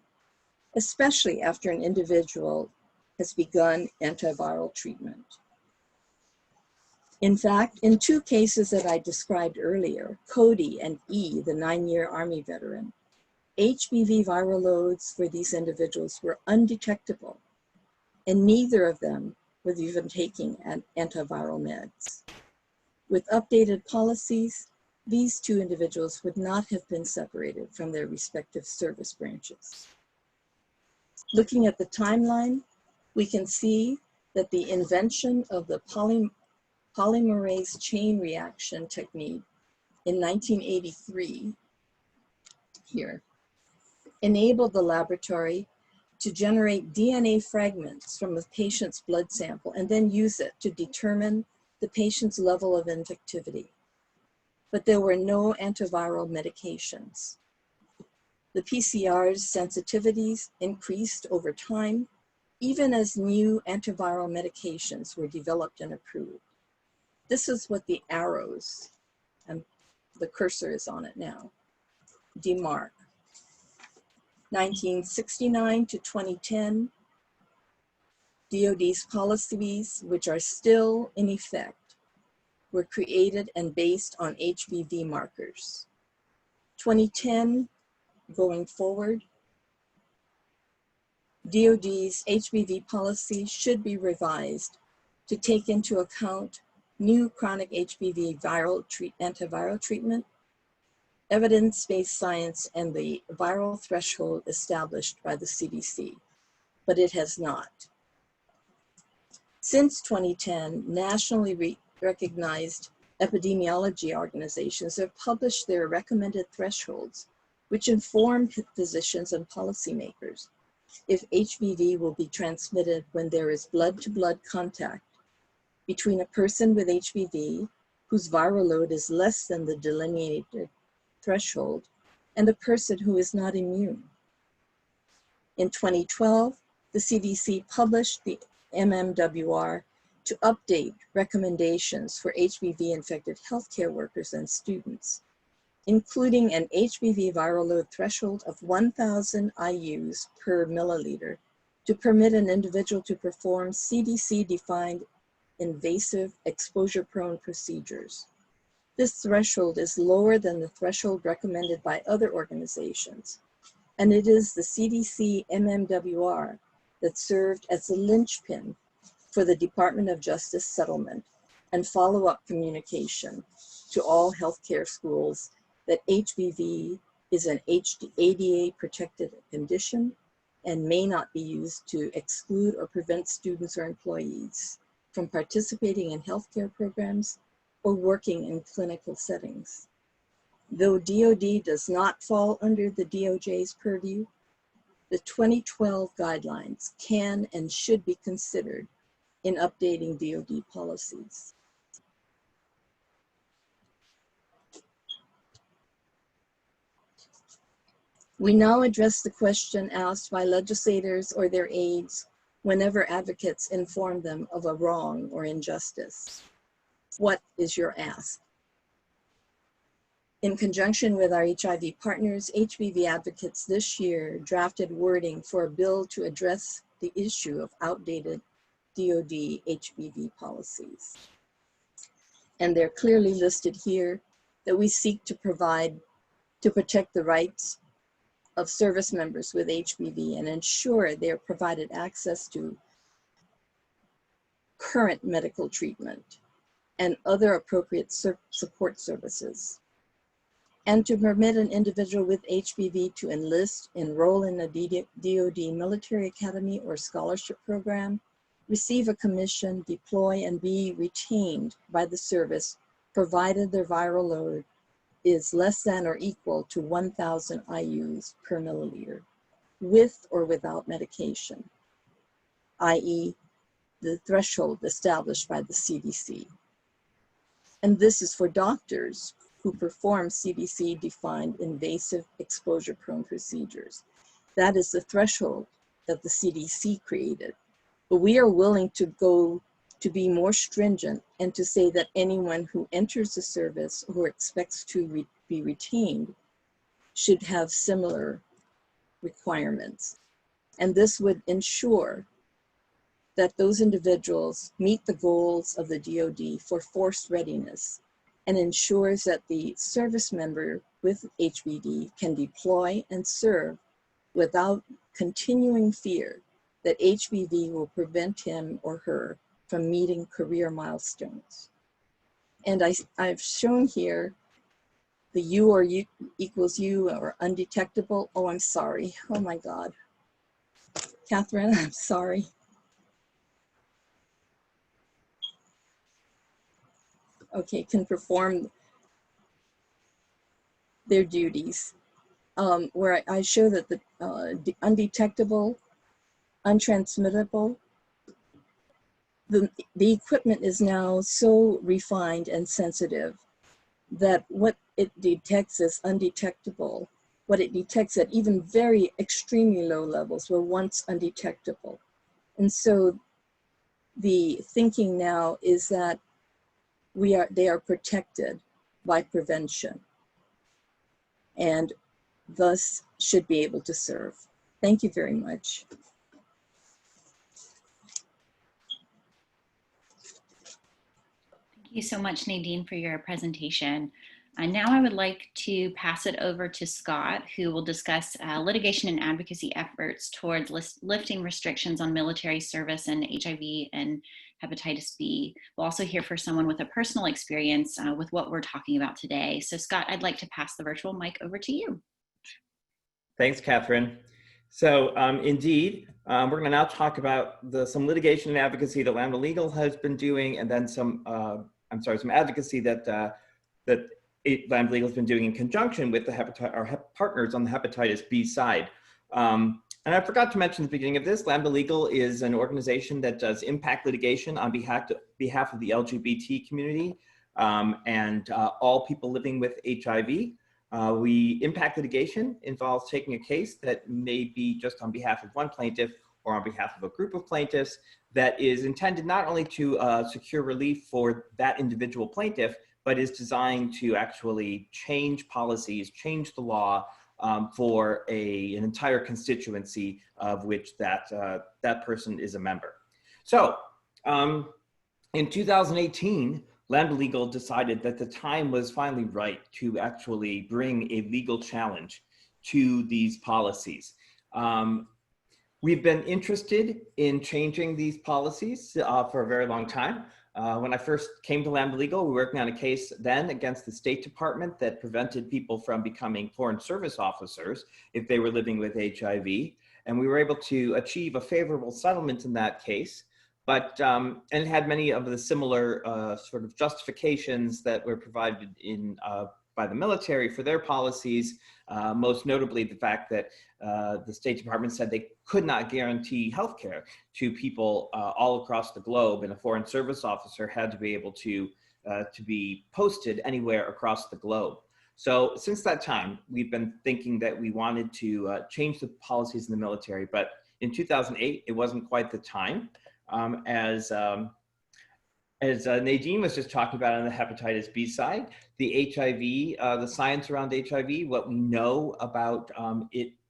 especially after an individual has begun antiviral treatment. In fact, in 2 cases that I described earlier, Cody and E, the 9-year Army veteran, HBV viral loads for these individuals were undetectable, and neither of them was even taking antiviral meds. With updated policies, these 2 individuals would not have been separated from their respective service branches. Looking at the timeline, we can see that the invention of the polymerase chain reaction technique in 1983 here enabled the laboratory to generate DNA fragments from a patient's blood sample and then use it to determine the patient's level of infectivity. But there were no antiviral medications. The PCR's sensitivities increased over time, even as new antiviral medications were developed and approved. This is what the arrows, and the cursor is on it now, demark. 1969 to 2010, DOD's policies, which are still in effect, were created and based on HBV markers. 2010, going forward, DOD's HBV policy should be revised to take into account new chronic HBV antiviral treatment, evidence-based science and the viral threshold established by the CDC, but it has not. Since 2010, nationally recognized epidemiology organizations have published their recommended thresholds, which inform physicians and policymakers if HBV will be transmitted when there is blood-to-blood contact between a person with HBV whose viral load is less than the delineated threshold and a person who is not immune. In 2012, the CDC published the MMWR to update recommendations for HBV-infected healthcare workers and students, including an HBV viral load threshold of 1,000 IUs per milliliter to permit an individual to perform CDC-defined invasive exposure-prone procedures. This threshold is lower than the threshold recommended by other organizations, and it is the CDC MMWR that served as the linchpin for the Department of Justice settlement and follow-up communication to all healthcare schools that HBV is an ADA-protected condition and may not be used to exclude or prevent students or employees from participating in healthcare programs or working in clinical settings. Though DOD does not fall under the DOJ's purview, the 2012 guidelines can and should be considered in updating DOD policies. We now address the question asked by legislators or their aides whenever advocates inform them of a wrong or injustice. What is your ask? In conjunction with our HIV partners, HBV advocates this year drafted wording for a bill to address the issue of outdated DOD HBV policies. And they're clearly listed here that we seek to protect the rights of service members with HBV and ensure they are provided access to current medical treatment and other appropriate support services, and to permit an individual with HBV to enlist, enroll in a DOD military academy or scholarship program, receive a commission, deploy, and be retained by the service, provided their viral load is less than or equal to 1,000 IUs per milliliter, with or without medication, i.e., the threshold established by the CDC. And this is for doctors who perform CDC-defined invasive exposure-prone procedures. That is the threshold that the CDC created. But we are willing to go to be more stringent and to say that anyone who enters the service or expects to be retained should have similar requirements. And this would ensure that those individuals meet the goals of the DOD for force readiness and ensures that the service member with HBV can deploy and serve without continuing fear that HBV will prevent him or her from meeting career milestones. And I've shown here the U or U equals U or undetectable. Oh, I'm sorry. Oh my God. Catherine, I'm sorry. Okay, can perform their duties. Where I show that the undetectable, untransmittable, the equipment is now so refined and sensitive that what it detects as undetectable, what it detects at even very extremely low levels were once undetectable. And so the thinking now is that they are protected by prevention and thus should be able to serve. Thank you very much. Thank you so much, Nadine, for your presentation. Now I would like to pass it over to Scott, who will discuss litigation and advocacy efforts towards lifting restrictions on military service and HIV and hepatitis B. We'll also hear from someone with a personal experience with what we're talking about today. So Scott, I'd like to pass the virtual mic over to you. Thanks, Catherine. So indeed, we're going to now talk about some litigation and advocacy that Lambda Legal has been doing, and then some advocacy that Lambda Legal has been doing in conjunction with our partners on the hepatitis B side. And I forgot to mention at the beginning of this, Lambda Legal is an organization that does impact litigation on behalf of the LGBT community and all people living with HIV. Impact litigation involves taking a case that may be just on behalf of one plaintiff or on behalf of a group of plaintiffs that is intended not only to secure relief for that individual plaintiff, but is designed to actually change policies, change the law for an entire constituency of which that person is a member. So in 2018, Lambda Legal decided that the time was finally right to actually bring a legal challenge to these policies. We've been interested in changing these policies for a very long time. When I first came to Lambda Legal, we were working on a case then against the State Department that prevented people from becoming foreign service officers if they were living with HIV. And we were able to achieve a favorable settlement in that case. But, and it had many of the similar sort of justifications that were provided by the military for their policies, most notably the fact that the State Department said they could not guarantee healthcare to people all across the globe, and a foreign service officer had to be able to be posted anywhere across the globe. So since that time, we've been thinking that we wanted to change the policies in the military, but in 2008, it wasn't quite the time. As Nadine was just talking about on the hepatitis B side, the HIV, the science around HIV, what we know about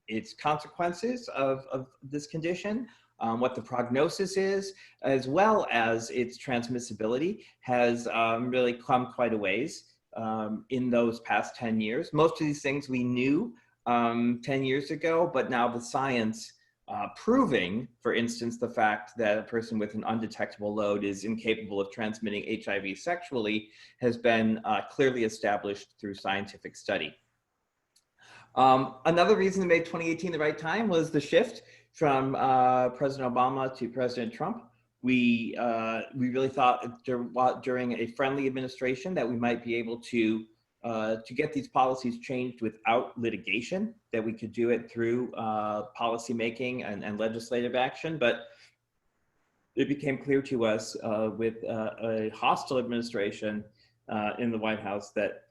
its consequences of this condition, what the prognosis is, as well as its transmissibility, has really come quite a ways in those past 10 years. Most of these things we knew 10 years ago, but now the science proving, for instance, the fact that a person with an undetectable load is incapable of transmitting HIV sexually has been clearly established through scientific study. Another reason that made 2018 the right time was the shift from President Obama to President Trump. We really thought during a friendly administration that we might be able to get these policies changed without litigation, that we could do it through policymaking and legislative action. But it became clear to us with a hostile administration in the White House that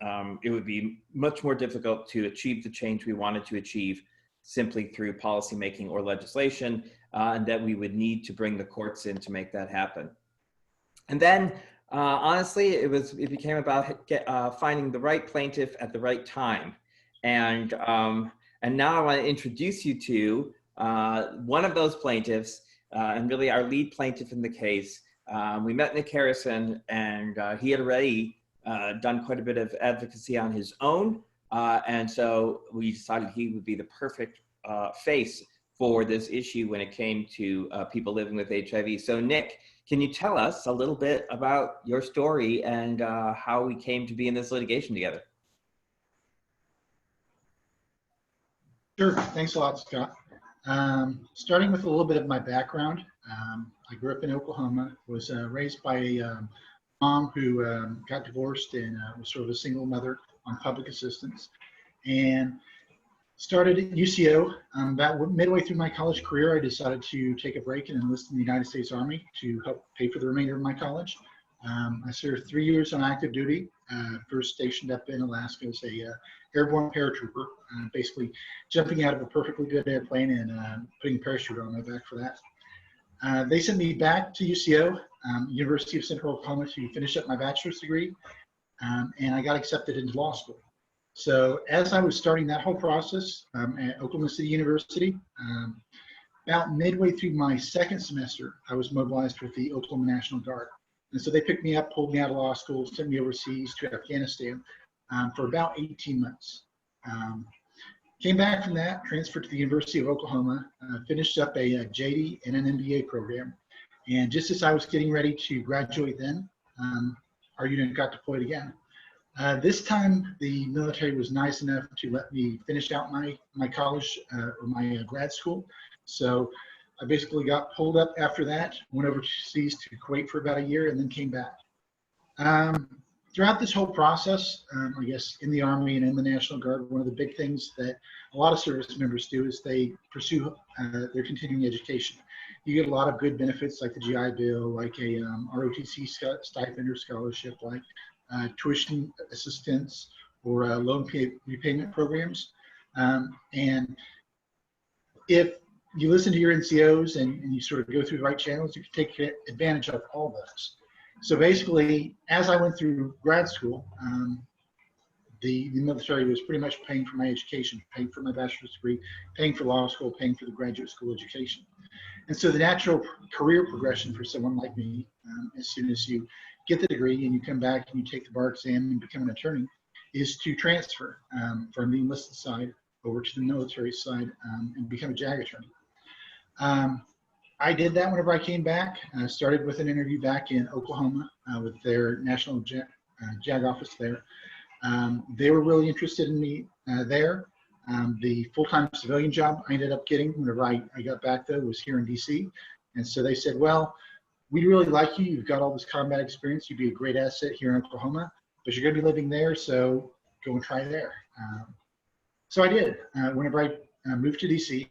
it would be much more difficult to achieve the change we wanted to achieve simply through policymaking or legislation, and that we would need to bring the courts in to make that happen. And then honestly, it became about finding the right plaintiff at the right time. And now I want to introduce you to one of those plaintiffs, and really our lead plaintiff in the case. We met Nick Harrison, and he had already done quite a bit of advocacy on his own. And so we decided he would be the perfect face for this issue when it came to people living with HIV. So Nick, can you tell us a little bit about your story and how we came to be in this litigation together? Sure, thanks a lot, Scott. Starting with a little bit of my background, I grew up in Oklahoma, was raised by a mom who got divorced and was sort of a single mother on public assistance, and started at UCO. About midway through my college career, I decided to take a break and enlist in the United States Army to help pay for the remainder of my college. I served 3 years on active duty, first stationed up in Alaska as a airborne paratrooper, basically jumping out of a perfectly good airplane and putting a parachute on my back for that. They sent me back to UCO, University of Central Oklahoma, to finish up my bachelor's degree, and I got accepted into law school. So as I was starting that whole process at Oklahoma City University, about midway through my second semester, I was mobilized with the Oklahoma National Guard. And so they picked me up, pulled me out of law school, sent me overseas to Afghanistan for about 18 months. Came back from that, transferred to the University of Oklahoma, finished up a JD and an MBA program. And just as I was getting ready to graduate then, our unit got deployed again. This time, the military was nice enough to let me finish out my college or my grad school. So I basically got pulled up after that, went overseas to Kuwait for about a year, and then came back. Throughout this whole process, I guess in the Army and in the National Guard, one of the big things that a lot of service members do is they pursue their continuing education. You get a lot of good benefits like the GI Bill, like a ROTC stipend or scholarship, like tuition assistance or loan repayment programs. And if you listen to your NCOs and you sort of go through the right channels, you can take advantage of all those. So basically, as I went through grad school, the military was pretty much paying for my education, paying for my bachelor's degree, paying for law school, paying for the graduate school education. And so the natural career progression for someone like me, as soon as you get the degree and you come back and you take the bar exam and become an attorney, is to transfer from the enlisted side over to the military side and become a JAG attorney. I did that whenever I came back. I started with an interview back in Oklahoma with their national JAG office there. They were really interested in me there. The full-time civilian job I ended up getting whenever I got back though was here in DC. And so they said, well, we really like you. You've got all this combat experience. You'd be a great asset here in Oklahoma, but you're going to be living there, so go and try there. So I did. Whenever I moved to DC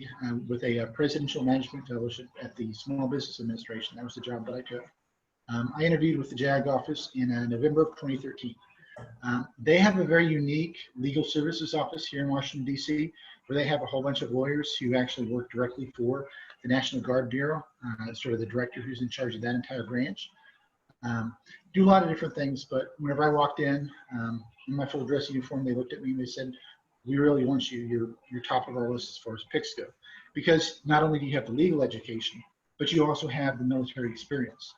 with a presidential management fellowship at the Small Business Administration, that was the job that I took. I interviewed with the JAG office in November of 2013. They have a very unique legal services office here in Washington, D.C., where they have a whole bunch of lawyers who actually work directly for the National Guard Bureau, sort of the director who's in charge of that entire branch. Do a lot of different things, but whenever I walked in my full dress uniform, they looked at me and they said, we really want you. You're top of our list as far as picks go. Because not only do you have the legal education, but you also have the military experience.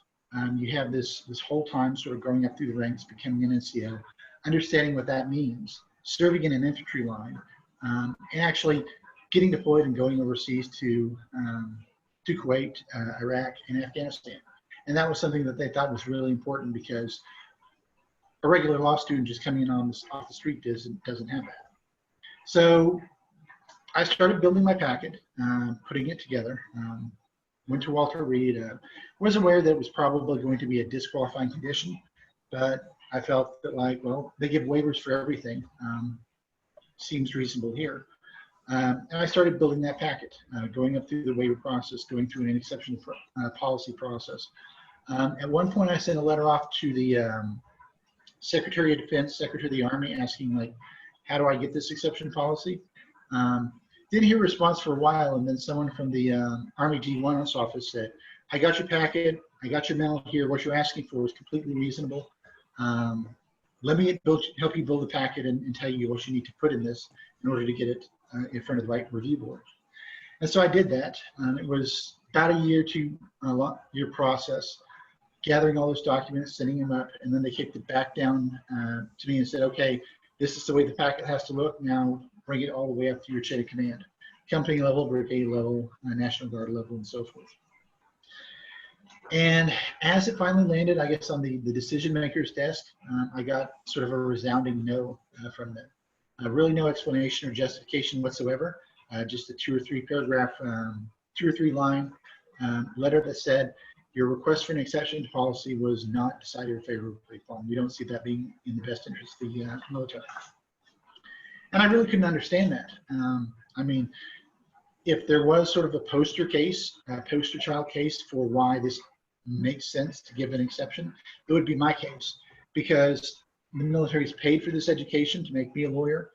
You have this whole time sort of growing up through the ranks, becoming an NCO, understanding what that means, serving in an infantry line, and actually getting deployed and going overseas to Kuwait, Iraq, and Afghanistan. And that was something that they thought was really important because a regular law student just coming in off the street doesn't have that. So I started building my packet, putting it together. Went to Walter Reed. Was aware that it was probably going to be a disqualifying condition, but I felt that, like, well, they give waivers for everything. Seems reasonable here. And I started building that packet, going up through the waiver process, going through an exception policy process. At one point, I sent a letter off to the Secretary of Defense, Secretary of the Army, asking, like, how do I get this exception policy? Didn't hear a response for a while, and then someone from the Army G1's office said, I got your packet, I got your memo here, what you're asking for is completely reasonable. Let me help you build the packet and tell you what you need to put in this in order to get it in front of the right review board. And so I did that. It was about a year process, gathering all those documents, sending them up, and then they kicked it back down to me and said, okay, this is the way the packet has to look. Now bring it all the way up to your chain of command, company level, brigade level, National Guard level, and so forth. And as it finally landed, I guess, on the decision maker's desk, I got sort of a resounding no from them. Really no explanation or justification whatsoever, just a 2 or 3 paragraph, 2 or 3 line letter that said, your request for an exception to policy was not decided favorably upon. We don't see that being in the best interest of the military. And I really couldn't understand that. I mean, if there was sort of a poster child case for why this makes sense to give an exception, it would be my case, because the military's paid for this education to make me a lawyer.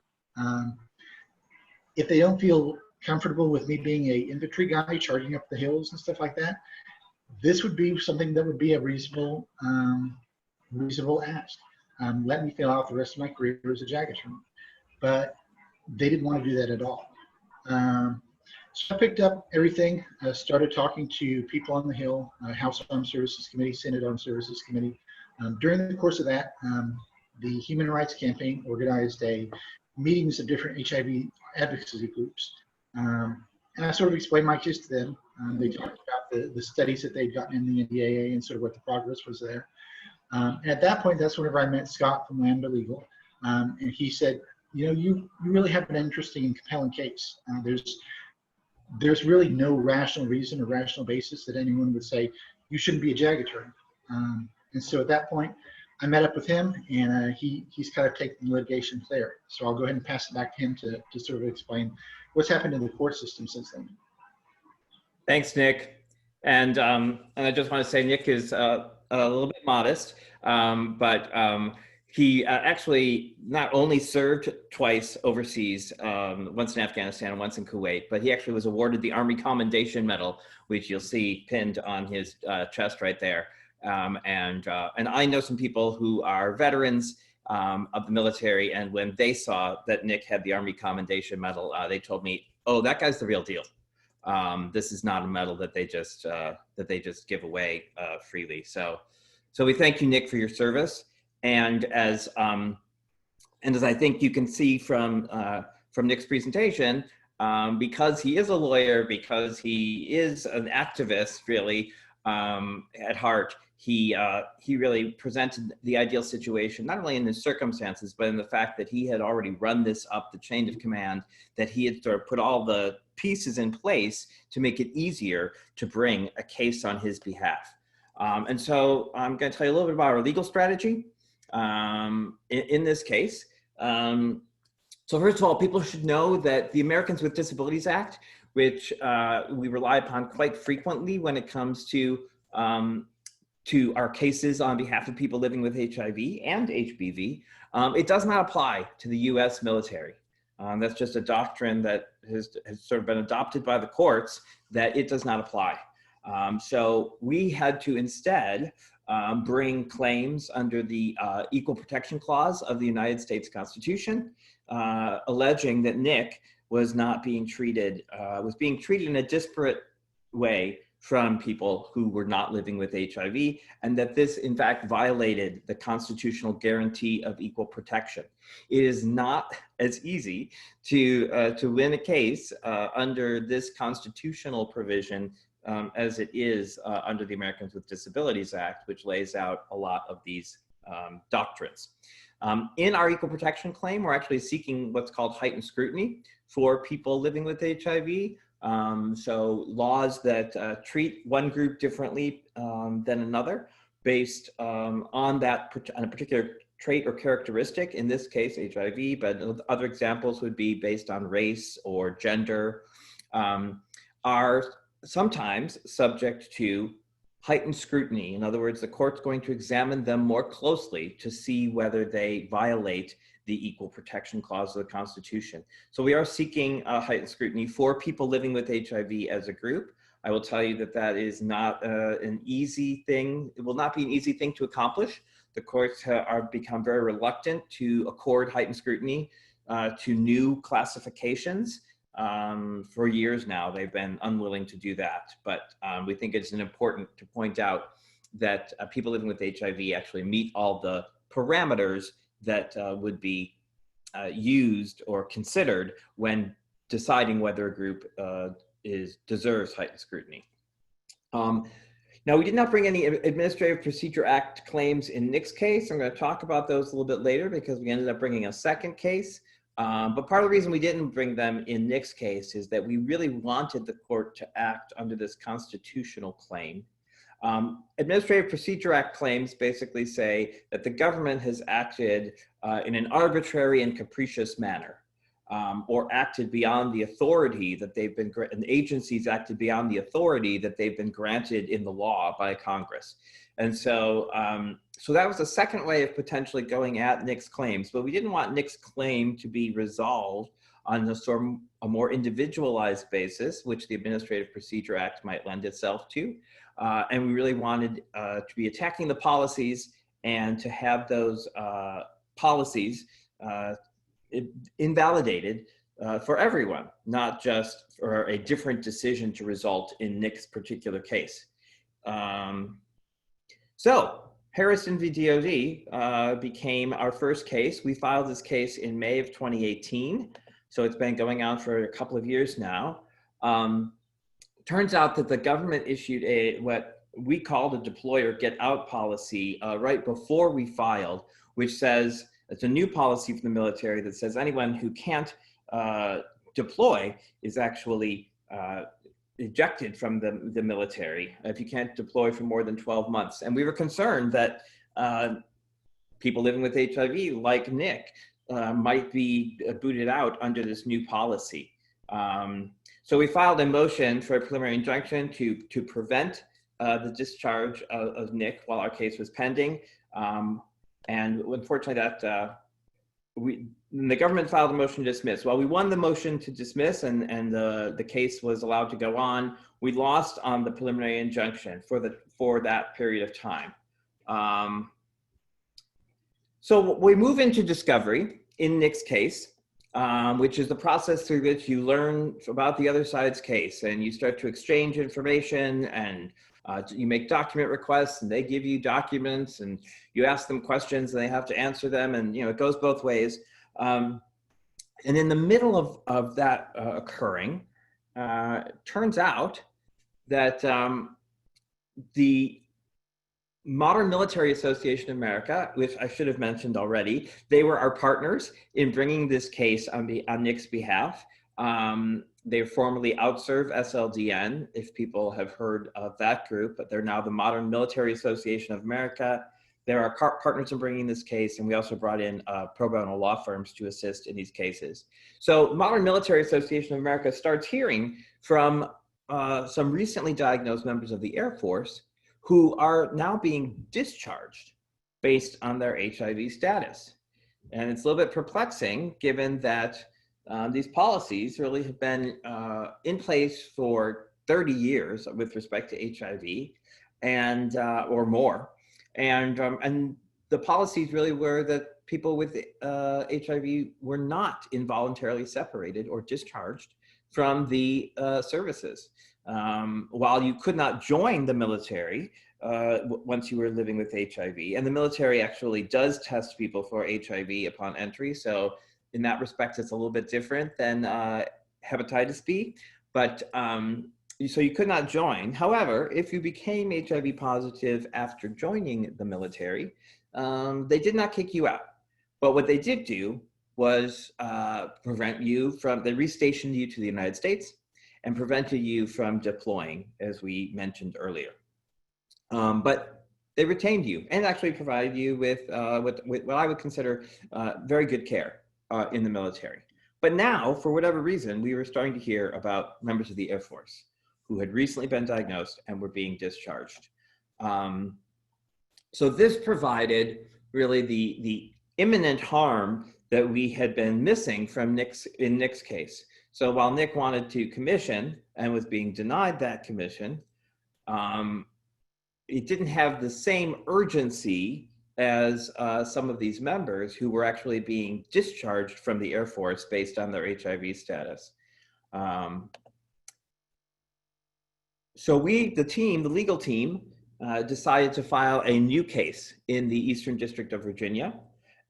If they don't feel comfortable with me being an infantry guy charging up the hills and stuff like that, this would be something that would be a reasonable ask. Let me fill out the rest of my career as a JAG attorney. But they didn't want to do that at all. So I picked up everything, started talking to people on the Hill, House Armed Services Committee, Senate Armed Services Committee. During the course of that, the Human Rights Campaign organized meetings of different HIV advocacy groups. And I sort of explained my case to them. They talked about the studies that they'd gotten in the NDAA and sort of what the progress was there. And at that point, that's whenever I met Scott from Lambda Legal. And he said, you know, you really have an interesting and compelling case. There's really no rational reason or rational basis that anyone would say you shouldn't be a JAG attorney. And so at that point, I met up with him, and he's kind of taken the litigation there. So I'll go ahead and pass it back to him to sort of explain what's happened in the court system since then. Thanks, Nick. And I just want to say Nick is a little bit modest, but he actually not only served twice overseas, once in Afghanistan and once in Kuwait, but he actually was awarded the Army Commendation Medal, which you'll see pinned on his chest right there. And I know some people who are veterans of the military, and when they saw that Nick had the Army Commendation Medal, they told me, "Oh, that guy's the real deal. This is not a medal that they just give away freely." So we thank you, Nick, for your service. And as I think you can see from Nick's presentation, because he is a lawyer, because he is an activist, really at heart, he really presented the ideal situation, not only in the circumstances, but in the fact that he had already run this up the chain of command, that he had sort of put all the pieces in place to make it easier to bring a case on his behalf. And so I'm going to tell you a little bit about our legal strategy in this case. So first of all, people should know that the Americans with Disabilities Act, which we rely upon quite frequently when it comes to our cases on behalf of people living with HIV and HBV, it does not apply to the US military. That's just a doctrine that has sort of been adopted by the courts, that it does not apply. So we had to instead bring claims under the Equal Protection Clause of the United States Constitution, alleging that Nick was being treated in a disparate way from people who were not living with HIV, and that this in fact violated the constitutional guarantee of equal protection. It is not as easy to win a case under this constitutional provision as it is under the Americans with Disabilities Act, which lays out a lot of these doctrines. In our equal protection claim, we're actually seeking what's called heightened scrutiny for people living with HIV. So laws that treat one group differently than another based on a particular trait or characteristic, in this case HIV, but other examples would be based on race or gender, are sometimes subject to heightened scrutiny. In other words, the court's going to examine them more closely to see whether they violate the Equal Protection Clause of the Constitution. So we are seeking heightened scrutiny for people living with HIV as a group. I will tell you that that is not an easy thing. It will not be an easy thing to accomplish. The courts are become very reluctant to accord heightened scrutiny to new classifications. For years now, they've been unwilling to do that. But we think it's important to point out that people living with HIV actually meet all the parameters that would be used or considered when deciding whether a group deserves heightened scrutiny. Now, we did not bring any Administrative Procedure Act claims in Nick's case. I'm going to talk about those a little bit later because we ended up bringing a second case. But part of the reason we didn't bring them in Nick's case is that we really wanted the court to act under this constitutional claim. Administrative Procedure Act claims basically say that the government has acted in an arbitrary and capricious manner, or acted beyond the authority that they've been, and agencies acted beyond the authority that they've been granted in the law by Congress. And so, so that was a second way of potentially going at Nick's claims, but we didn't want Nick's claim to be resolved on a more individualized basis, which the Administrative Procedure Act might lend itself to. And we really wanted to be attacking the policies and to have those policies invalidated for everyone, not just for a different decision to result in Nick's particular case. So Harrison v. DOD became our first case. We filed this case in May of 2018, so it's been going on for a couple of years now. Turns out that the government issued what we called a deploy or get out policy right before we filed, which says, it's a new policy for the military that says anyone who can't deploy is actually ejected from the military if you can't deploy for more than 12 months. And we were concerned that people living with HIV, like Nick, might be booted out under this new policy. So we filed a motion for a preliminary injunction to prevent the discharge of Nick while our case was pending. And unfortunately the government filed a motion to dismiss. Well, we won the motion to dismiss and the case was allowed to go on. We lost on the preliminary injunction for that period of time. So we move into discovery in Nick's case, which is the process through which you learn about the other side's case and you start to exchange information and you make document requests and they give you documents and you ask them questions and they have to answer them, and it goes both ways. And in the middle of that occurring, turns out that the Modern Military Association of America, which I should have mentioned already, they were our partners in bringing this case on Nick's behalf. They formerly outserve SLDN, if people have heard of that group, but they're now the Modern Military Association of America. They're our partners in bringing this case, and we also brought in pro bono law firms to assist in these cases. So Modern Military Association of America starts hearing from some recently diagnosed members of the Air Force who are now being discharged based on their HIV status. And it's a little bit perplexing given that these policies really have been in place for 30 years with respect to HIV and or more. And the policies really were that people with HIV were not involuntarily separated or discharged from the services. While you could not join the military once you were living with HIV, and the military actually does test people for HIV upon entry. So in that respect, it's a little bit different than hepatitis B, but so you could not join. However, if you became HIV positive after joining the military, they did not kick you out. But what they did do was prevent you from, they restationed you to the United States and prevented you from deploying, as we mentioned earlier. But they retained you and actually provided you with what I would consider very good care in the military. But now, for whatever reason, we were starting to hear about members of the Air Force who had recently been diagnosed and were being discharged. So this provided really the imminent harm that we had been missing from in Nick's case. So while Nick wanted to commission and was being denied that commission, it didn't have the same urgency as some of these members who were actually being discharged from the Air Force based on their HIV status. So we, the legal team, decided to file a new case in the Eastern District of Virginia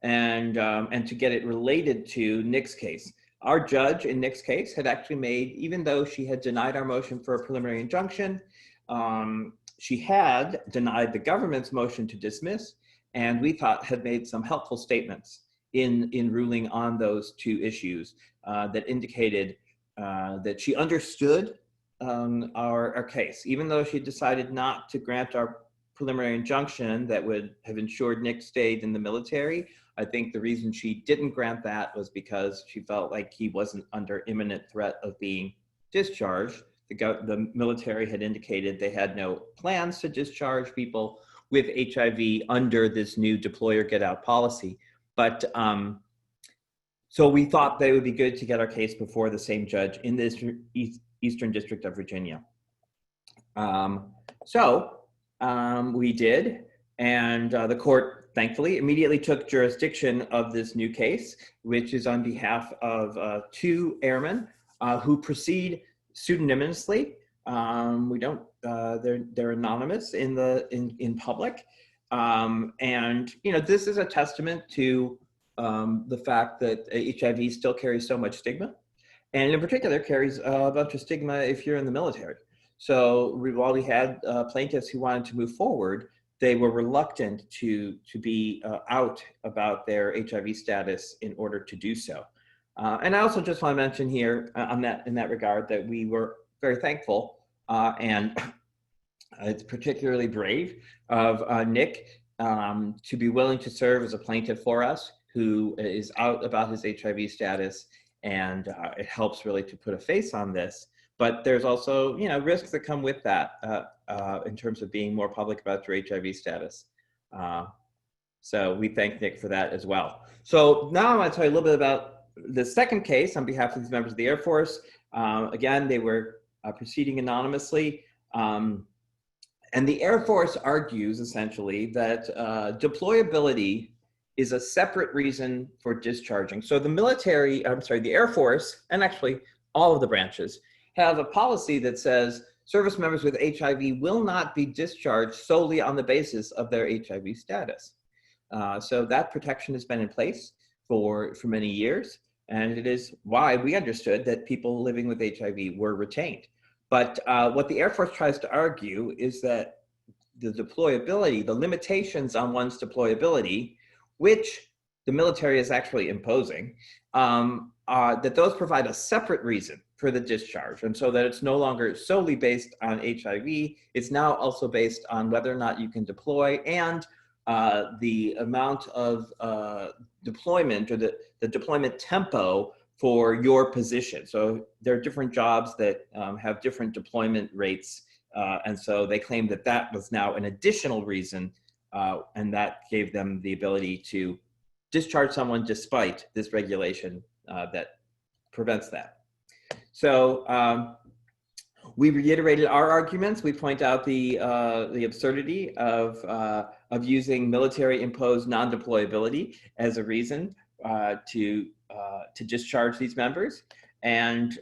and to get it related to Nick's case. Our judge in Nick's case had actually made, even though she had denied our motion for a preliminary injunction, she had denied the government's motion to dismiss, and we thought had made some helpful statements in ruling on those two issues that indicated that she understood our case. Even though she decided not to grant our preliminary injunction that would have ensured Nick stayed in the military, I think the reason she didn't grant that was because she felt like he wasn't under imminent threat of being discharged. The military had indicated they had no plans to discharge people with HIV under this new deploy or get out policy. But so we thought that it would be good to get our case before the same judge in the Eastern District of Virginia. We did, and the court thankfully immediately took jurisdiction of this new case, which is on behalf of two airmen who proceed pseudonymously. They're anonymous in public. And, you know, this is a testament to the fact that HIV still carries so much stigma, and in particular carries a bunch of stigma if you're in the military. So while we had plaintiffs who wanted to move forward, they were reluctant to be out about their HIV status in order to do so. And I also just want to mention here in that regard that we were very thankful and it's particularly brave of Nick to be willing to serve as a plaintiff for us, who is out about his HIV status, and it helps really to put a face on this. But there's also, you know, risks that come with that in terms of being more public about your HIV status. So we thank Nick for that as well. So now I want to tell you a little bit about the second case on behalf of these members of the Air Force. Again, they were proceeding anonymously. And the Air Force argues essentially that deployability is a separate reason for discharging. So the Air Force, and actually all of the branches, have a policy that says service members with HIV will not be discharged solely on the basis of their HIV status. So that protection has been in place for many years, and it is why we understood that people living with HIV were retained. But what the Air Force tries to argue is that the deployability, the limitations on one's deployability, which the military is actually imposing, that those provide a separate reason for the discharge. And so that it's no longer solely based on HIV, it's now also based on whether or not you can deploy and the amount of deployment or the deployment tempo for your position. So there are different jobs that have different deployment rates. And so they claim that that was now an additional reason, and that gave them the ability to discharge someone despite this regulation that prevents that. So we reiterated our arguments. We point out the absurdity of using military-imposed non-deployability as a reason to discharge these members, and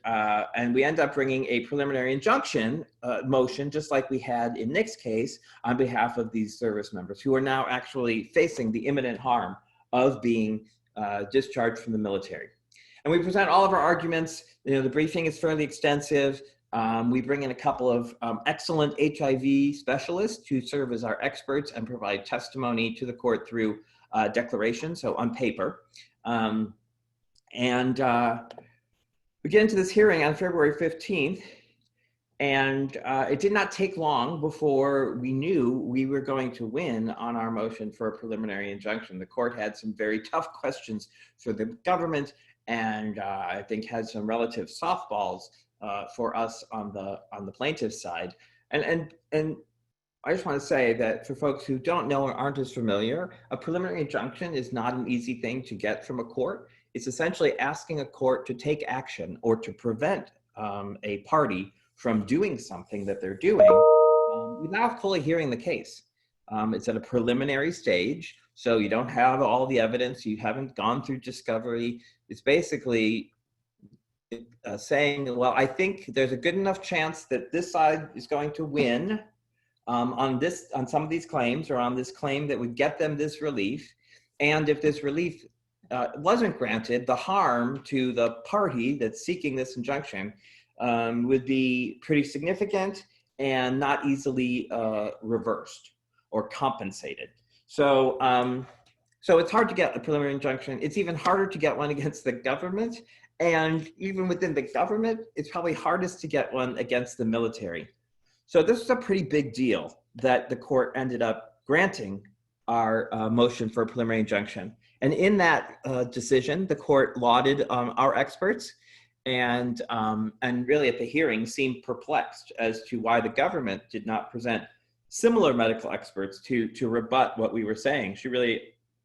we end up bringing a preliminary injunction motion, just like we had in Nick's case, on behalf of these service members who are now actually facing the imminent harm of being discharged from the military. And we present all of our arguments. You know, the briefing is fairly extensive. We bring in a couple of excellent HIV specialists who serve as our experts and provide testimony to the court through declaration, so on paper. We get into this hearing on February 15th, and it did not take long before we knew we were going to win on our motion for a preliminary injunction. The court had some very tough questions for the government, and I think had some relative softballs for us on the plaintiff's side. And I just want to say that for folks who don't know or aren't as familiar, a preliminary injunction is not an easy thing to get from a court. It's essentially asking a court to take action or to prevent a party from doing something that they're doing without fully hearing the case. It's at a preliminary stage, so you don't have all the evidence, you haven't gone through discovery. It's basically saying, well, I think there's a good enough chance that this side is going to win on some of these claims, or on this claim that would get them this relief. And if this relief wasn't granted, the harm to the party that's seeking this injunction would be pretty significant and not easily reversed or compensated. So, so it's hard to get a preliminary injunction. It's even harder to get one against the government. And even within the government, it's probably hardest to get one against the military. So this is a pretty big deal that the court ended up granting our motion for a preliminary injunction. And in that decision, the court lauded our experts, and really at the hearing seemed perplexed as to why the government did not present similar medical experts to rebut what we were saying. She really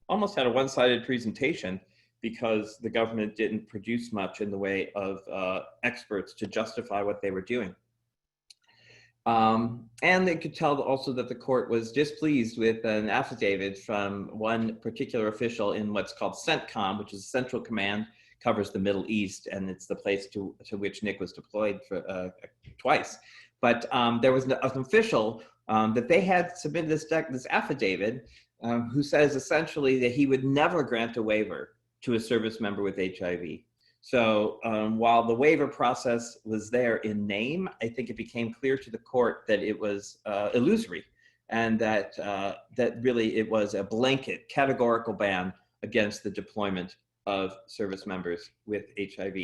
almost had a one-sided presentation because the government didn't produce much in the way of experts to justify what they were doing. And they could tell also that the court was displeased with an affidavit from one particular official in what's called CENTCOM, which is Central Command, covers the Middle East, and it's the place to which Nick was deployed for, twice. But there was an official that they had submitted this affidavit who says essentially that he would never grant a waiver to a service member with HIV. So while the waiver process was there in name, I think it became clear to the court that it was illusory, and that really it was a blanket categorical ban against the deployment of service members with HIV.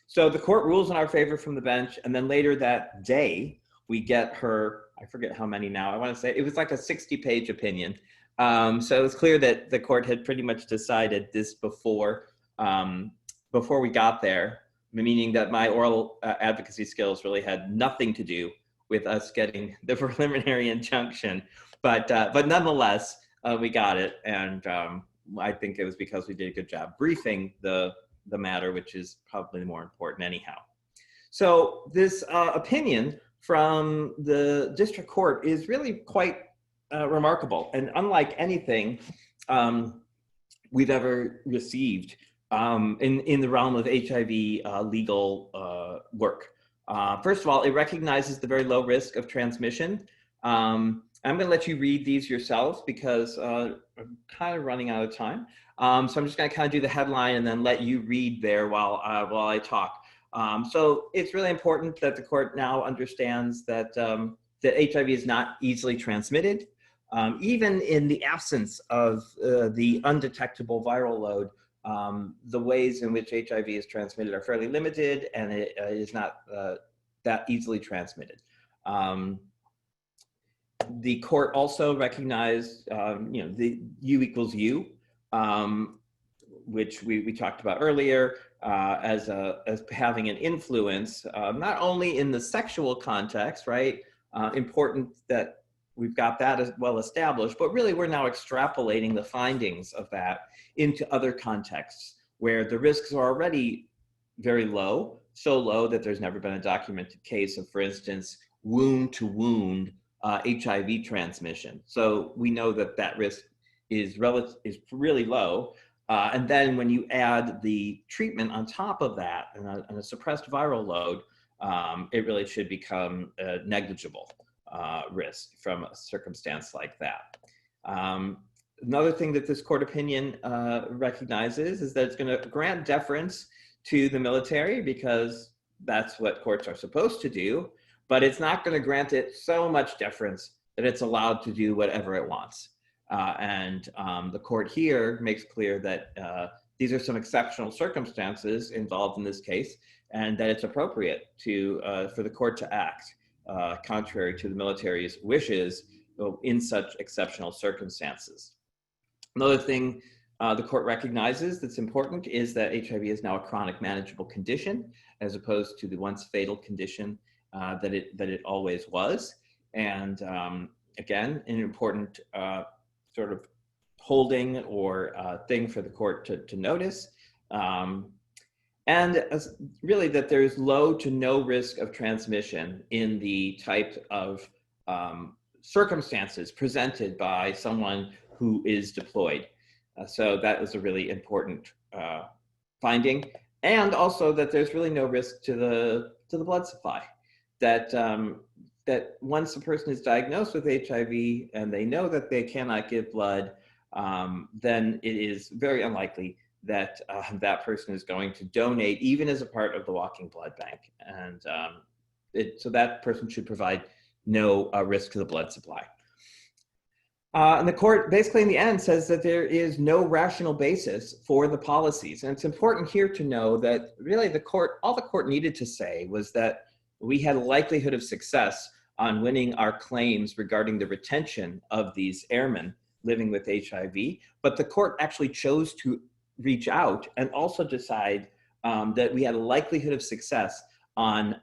So the court rules in our favor from the bench, and then later that day, we get her, I forget how many now, I want to say, it was like a 60-page opinion. So it was clear that the court had pretty much decided this before we got there, meaning that my oral advocacy skills really had nothing to do with us getting the preliminary injunction. But nonetheless, we got it, and I think it was because we did a good job briefing the matter, which is probably more important anyhow. So this opinion from the district court is really quite remarkable, and unlike anything we've ever received in the realm of HIV legal work. First of all, it recognizes the very low risk of transmission. I'm going to let you read these yourselves because I'm kind of running out of time. So I'm just going to kind of do the headline and then let you read there while I talk. So it's really important that the court now understands that that HIV is not easily transmitted, even in the absence of the undetectable viral load. The ways in which HIV is transmitted are fairly limited, and it is not that easily transmitted. The court also recognized, the U equals U, which we talked about earlier, as having an influence, not only in the sexual context, right? Important that we've got that as well established, but really we're now extrapolating the findings of that into other contexts where the risks are already very low, so low that there's never been a documented case of, for instance, wound-to-wound HIV transmission. So we know that that risk is really low. And then when you add the treatment on top of that and a suppressed viral load, it really should become a negligible risk from a circumstance like that. Another thing that this court opinion recognizes is that it's going to grant deference to the military because that's what courts are supposed to do, but it's not going to grant it so much deference that it's allowed to do whatever it wants. And the court here makes clear that these are some exceptional circumstances involved in this case, and that it's appropriate for the court to act contrary to the military's wishes in such exceptional circumstances. Another thing the court recognizes that's important is that HIV is now a chronic manageable condition as opposed to the once fatal condition that it always was. And again, an important sort of holding or thing for the court to notice. And really that there's low to no risk of transmission in the type of circumstances presented by someone who is deployed. So that was a really important finding. And also that there's really no risk to the blood supply. That once a person is diagnosed with HIV and they know that they cannot give blood, then it is very unlikely that that person is going to donate, even as a part of the walking blood bank. And so that person should provide no risk to the blood supply. And the court basically in the end says that there is no rational basis for the policies. And it's important here to know that really all the court needed to say was that we had a likelihood of success on winning our claims regarding the retention of these airmen living with HIV, but the court actually chose to reach out and also decide that we had a likelihood of success on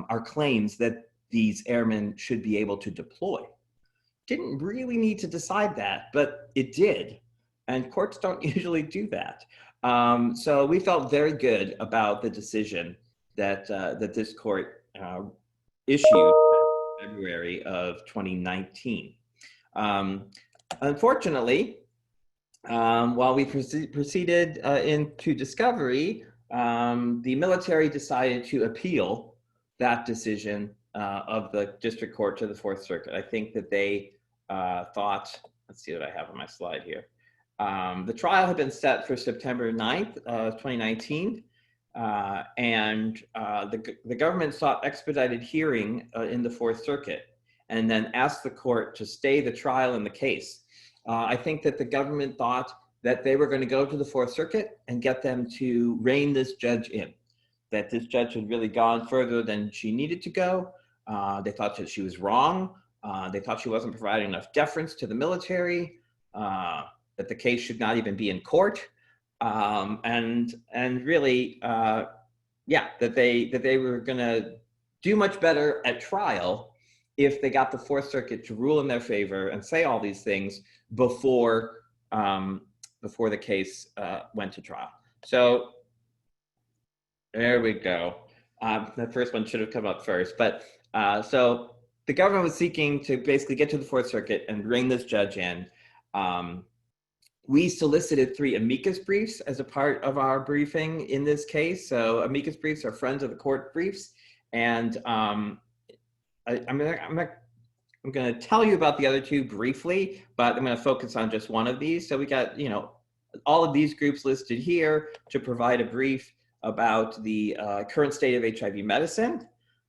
our claims that these airmen should be able to deploy. Didn't really need to decide that, but it did. And courts don't usually do that. So we felt very good about the decision that this court issued in February of 2019. Unfortunately, while we proceeded into discovery, the military decided to appeal that decision of the district court to the Fourth Circuit. I think that they thought, let's see what I have on my slide here. The trial had been set for September 9th, 2019. And the government sought expedited hearing in the Fourth Circuit and then asked the court to stay the trial in the case. I think that the government thought that they were going to go to the Fourth Circuit and get them to rein this judge in, that this judge had really gone further than she needed to go. They thought that she was wrong. They thought she wasn't providing enough deference to the military, that the case should not even be in court. And really, yeah, that they were going to do much better at trial if they got the Fourth Circuit to rule in their favor and say all these things before the case went to trial. So there we go. The first one should have come up first, but so the government was seeking to basically get to the Fourth Circuit and bring this judge in. We solicited 3 amicus briefs as a part of our briefing in this case. So amicus briefs are friends of the court briefs. And I'm going to tell you about the other 2 briefly, but I'm going to focus on just one of these. So we got, all of these groups listed here to provide a brief about the current state of HIV medicine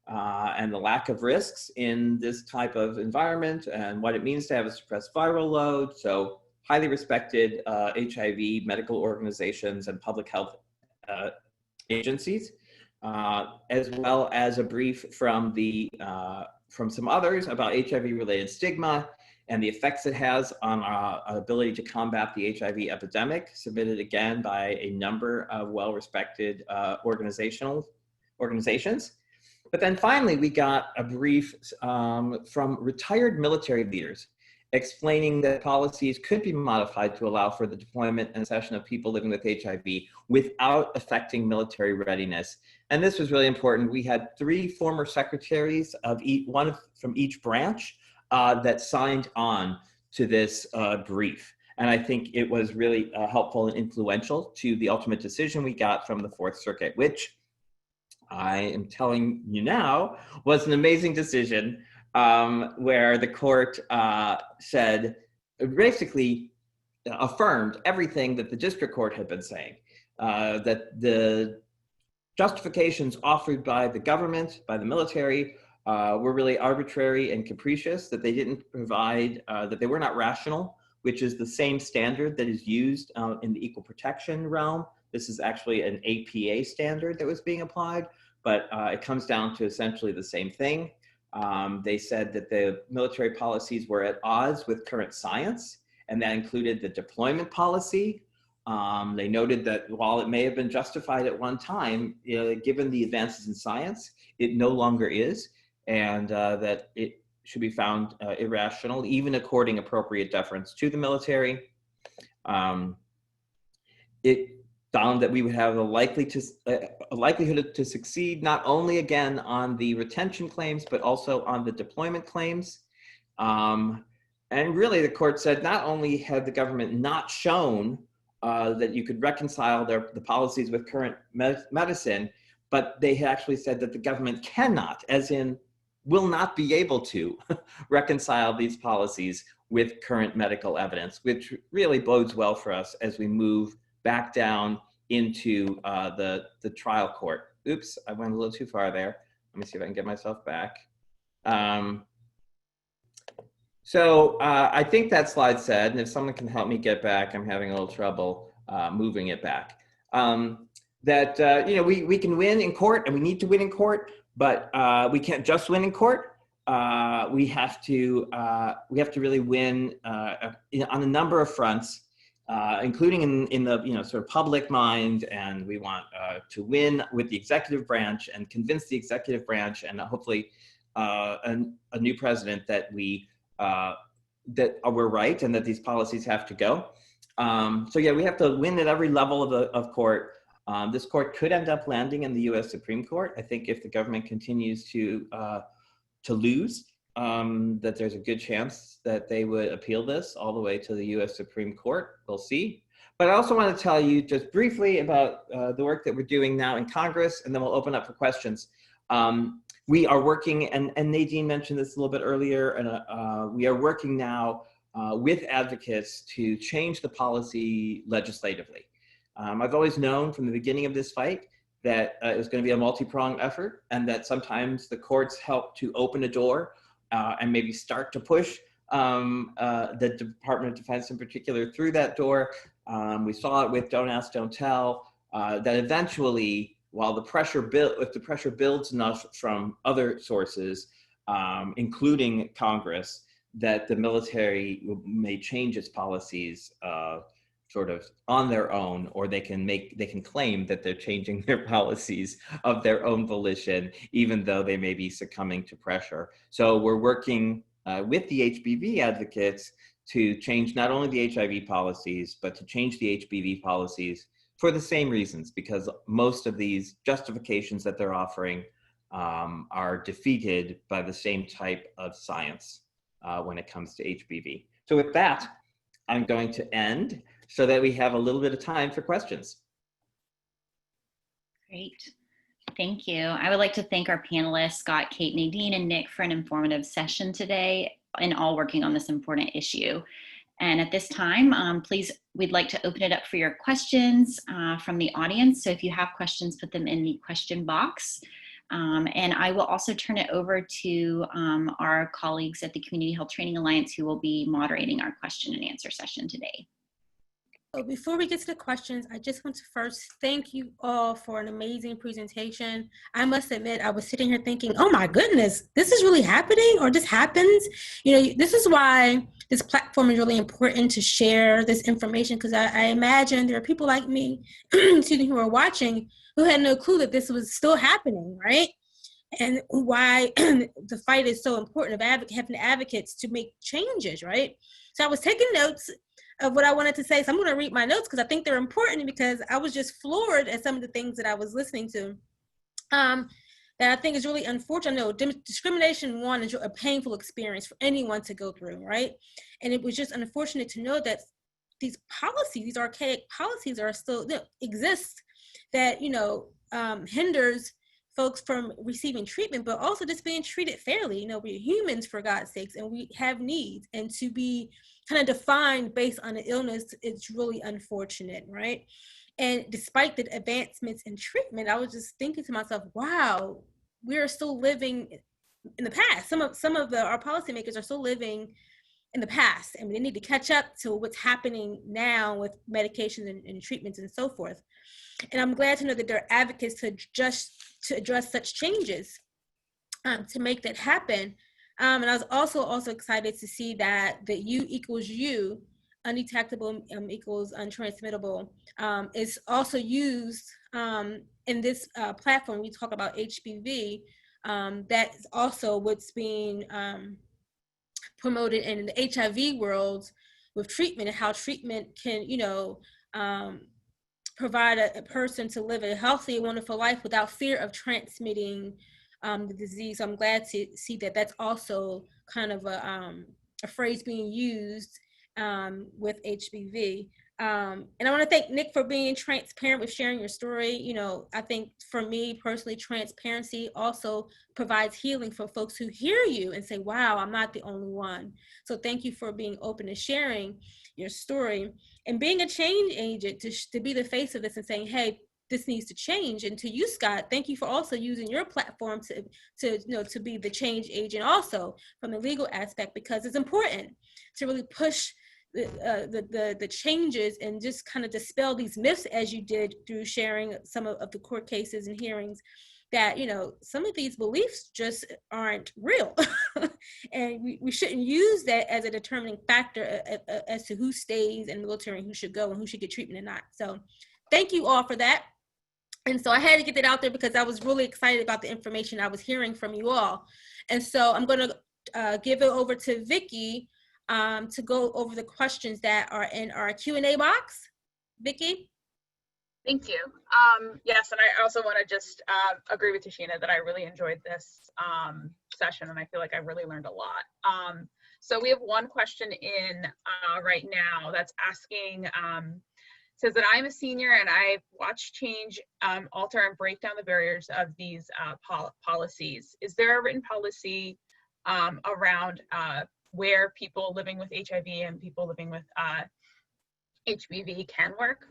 and the lack of risks in this type of environment and what it means to have a suppressed viral load. So highly respected HIV medical organizations and public health agencies, as well as a brief from some others about HIV-related stigma and the effects it has on our ability to combat the HIV epidemic, submitted again by a number of well-respected organizations. But then finally, we got a brief from retired military leaders explaining that policies could be modified to allow for the deployment and accession of people living with HIV without affecting military readiness. And this was really important. We had 3 former secretaries of one from each branch that signed on to this brief. And I think it was really helpful and influential to the ultimate decision we got from the Fourth Circuit, which I am telling you now was an amazing decision. Where the court said, basically affirmed everything that the district court had been saying, that the justifications offered by the government, by the military, were really arbitrary and capricious, that they didn't provide, that they were not rational, which is the same standard that is used in the equal protection realm. This is actually an APA standard that was being applied, but it comes down to essentially the same thing. They said that the military policies were at odds with current science, and that included the deployment policy. They noted that while it may have been justified at one time, given the advances in science, it no longer is, and that it should be found irrational, even according appropriate deference to the military. It found that we would have a likelihood to succeed not only again on the retention claims, but also on the deployment claims. And really the court said not only had the government not shown that you could reconcile the policies with current medicine, but they had actually said that the government cannot, as in will not be able to reconcile these policies with current medical evidence, which really bodes well for us as we move back down into the trial court. Oops, I went a little too far there. Let me see if I can get myself back. So I think that slide said, and if someone can help me get back, I'm having a little trouble moving it back, that we can win in court and we need to win in court, but we can't just win in court. We have to really win on a number of fronts, including in the sort of public mind, and we want to win with the executive branch and convince the executive branch and hopefully a new president that that we're right and that these policies have to go. So yeah, we have to win at every level of court. This court could end up landing in the U.S. Supreme Court. I think if the government continues to lose, that there's a good chance that they would appeal this all the way to the U.S. Supreme Court. We'll see. But I also want to tell you just briefly about the work that we're doing now in Congress, and then we'll open up for questions. we are working, and Nadine mentioned this a little bit earlier, and we are working now with advocates to change the policy legislatively. I've always known from the beginning of this fight that it was going to be a multi-pronged effort, and that sometimes the courts help to open a door and maybe start to push the Department of Defense in particular through that door. We saw it with Don't Ask, Don't Tell, that eventually, while if the pressure builds enough from other sources, including Congress, that the military may change its policies sort of on their own, or they can claim that they're changing their policies of their own volition, even though they may be succumbing to pressure. So we're working with the HBV advocates to change not only the HIV policies, but to change the HBV policies for the same reasons, because most of these justifications that they're offering are defeated by the same type of science when it comes to HBV. So with that, I'm going to end so that we have a little bit of time for questions. Great. Thank you. I would like to thank our panelists, Scott, Kate, Nadine, and Nick, for an informative session today and all working on this important issue. And at this time, we'd like to open it up for your questions from the audience. So if you have questions, put them in the question box. And I will also turn it over to our colleagues at the Community Health Training Alliance, who will be moderating our question and answer session today. So before we get to the questions, I just want to first thank you all for an amazing presentation. I must admit, I was sitting here thinking, oh my goodness, this is really happening, or this happens. You know, this is why this platform is really important to share this information, because I imagine there are people like me, excuse me, who are watching who had no clue that this was still happening, right? And why the fight is so important of having advocates to make changes, right? So I was taking notes of what I wanted to say. So I'm going to read my notes because I think they're important, because I was just floored at some of the things that I was listening to that I think is really unfortunate. I know discrimination, one, is a painful experience for anyone to go through, right? And it was just unfortunate to know that these policies, these archaic policies are still exist, that, you know, hinders folks from receiving treatment, but also just being treated fairly. You know, we're humans, for God's sakes, and we have needs, and to be kind of defined based on an illness, it's really unfortunate, right? And despite the advancements in treatment, I was just thinking to myself, wow, we're still living in the past. Some of our policymakers are still living in the past, and they need to catch up to what's happening now with medications and treatments and so forth. And I'm glad to know that there are advocates to address such changes, to make that happen. And I was also excited to see that the U equals U, undetectable equals untransmittable, is also used in this platform. We talk about HBV. That's also what's being promoted in the HIV world with treatment, and how treatment can, you know, provide a person to live a healthy, wonderful life without fear of transmitting the disease. So I'm glad to see that that's also kind of a phrase being used with HBV. And I want to thank Nick for being transparent with sharing your story. You know, I think for me personally, transparency also provides healing for folks who hear you and say, wow, I'm not the only one. So thank you for being open and sharing your story and being a change agent to be the face of this and saying, hey, this needs to change. And to you, Scott, thank you for also using your platform to be the change agent also from the legal aspect, because it's important to really push the changes and just kind of dispel these myths, as you did through sharing some of the court cases and hearings, that, you know, some of these beliefs just aren't real. And we shouldn't use that as a determining factor as to who stays in the military and who should go and who should get treatment and not. So thank you all for that. And so I had to get that out there because I was really excited about the information I was hearing from you all. And so I'm going to give it over to Vicki to go over the questions that are in our Q&A box. Vicki? Thank you. Yes, and I also want to just agree with Tashina that I really enjoyed this session, and I feel like I really learned a lot. So we have one question in right now that's asking, says that I'm a senior and I've watched change, alter, and break down the barriers of these policies. Is there a written policy around where people living with HIV and people living with HBV can work?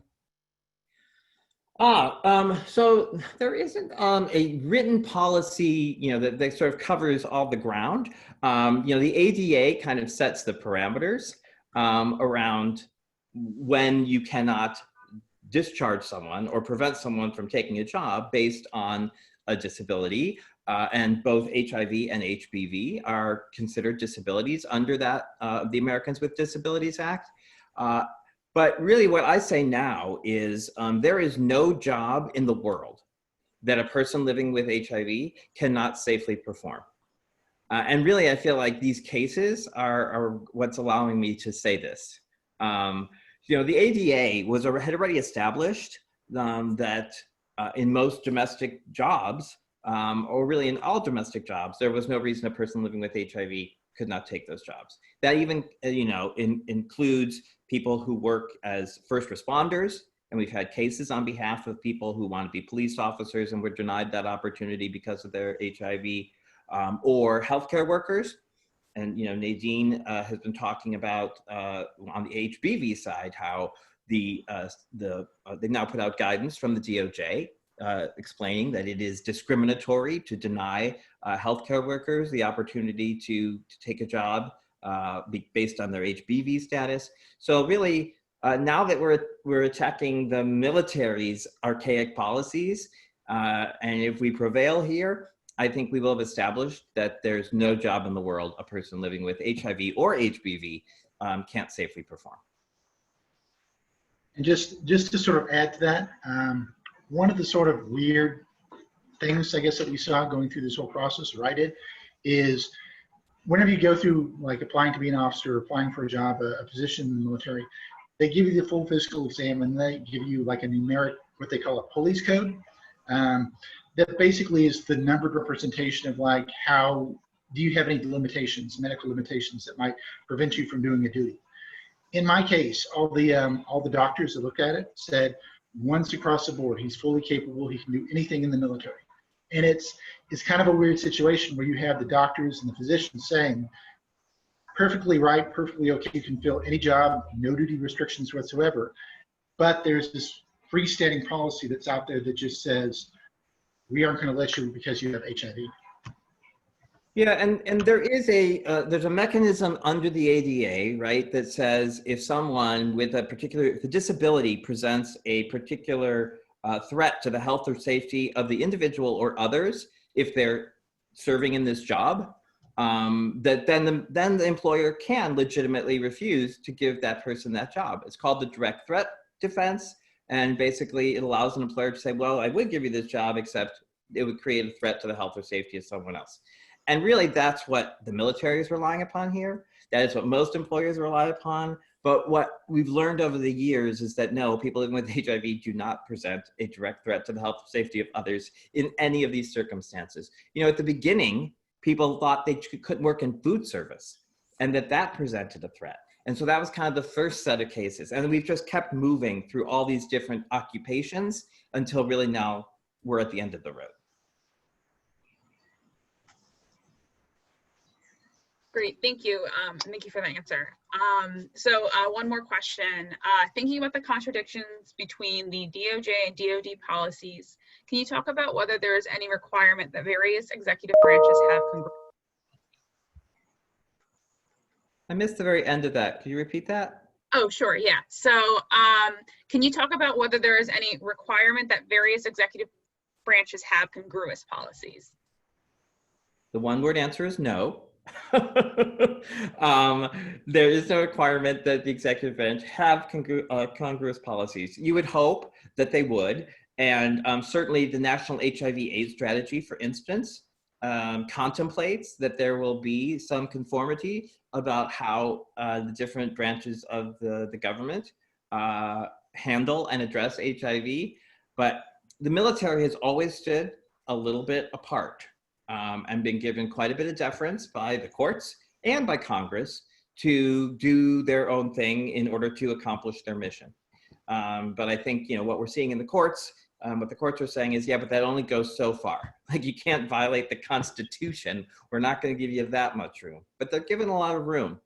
So there isn't a written policy, that sort of covers all the ground. The ADA kind of sets the parameters around when you cannot discharge someone or prevent someone from taking a job based on a disability. And both HIV and HBV are considered disabilities under that, the Americans with Disabilities Act. But really what I say now is there is no job in the world that a person living with HIV cannot safely perform. And really, I feel like these cases are what's allowing me to say this. The ADA had already established that in most domestic jobs, or really in all domestic jobs, there was no reason a person living with HIV could not take those jobs. That even, includes people who work as first responders, and we've had cases on behalf of people who want to be police officers and were denied that opportunity because of their HIV, or healthcare workers. And Nadine has been talking about on the HBV side how they've now put out guidance from the DOJ explaining that it is discriminatory to deny healthcare workers the opportunity to take a job based on their HBV status. So really, now that we're attacking the military's archaic policies, and if we prevail here, I think we will have established that there's no job in the world a person living with HIV or HBV can't safely perform. And just to sort of add to that, one of the sort of weird things, I guess, that we saw going through this whole process, right, is whenever you go through like applying to be an officer, applying for a job, a position in the military, they give you the full physical exam and they give you like a numeric, what they call a police code. That basically is the numbered representation of like how, do you have any limitations, medical limitations that might prevent you from doing a duty. In my case, all the doctors that looked at it said, once across the board, he's fully capable, he can do anything in the military. And it's kind of a weird situation where you have the doctors and the physicians saying, perfectly right, perfectly okay, you can fill any job, no duty restrictions whatsoever. But there's this freestanding policy that's out there that just says, we aren't going to let you because you have HIV. Yeah, and there is there's a mechanism under the ADA, right, that says if someone with if the disability presents a particular threat to the health or safety of the individual or others, if they're serving in this job, that then the employer can legitimately refuse to give that person that job. It's called the direct threat defense. And basically it allows an employer to say, well, I would give you this job, except it would create a threat to the health or safety of someone else. And really that's what the military is relying upon here. That is what most employers rely upon. But what we've learned over the years is that no, people living with HIV do not present a direct threat to the health or safety of others in any of these circumstances. At the beginning, people thought they couldn't work in food service and that presented a threat. And so that was kind of the first set of cases. And we've just kept moving through all these different occupations until really now we're at the end of the road. Great, thank you. Thank you for that answer. So one more question. Thinking about the contradictions between the DOJ and DOD policies, can you talk about whether there is any requirement that various executive branches have congruence? I missed the very end of that. Could you repeat that? Oh, sure, yeah. So can you talk about whether there is any requirement that various executive branches have congruous policies? The one-word answer is no. There is no requirement that the executive branch have congruous policies. You would hope that they would, and certainly the National HIV/AIDS Strategy, for instance, contemplates that there will be some conformity about how the different branches of the government handle and address HIV, but the military has always stood a little bit apart and been given quite a bit of deference by the courts and by Congress to do their own thing in order to accomplish their mission. But I think, what we're seeing in the courts, what the courts are saying is, yeah, but that only goes so far. Like, you can't violate the Constitution. We're not going to give you that much room. But they're given a lot of room.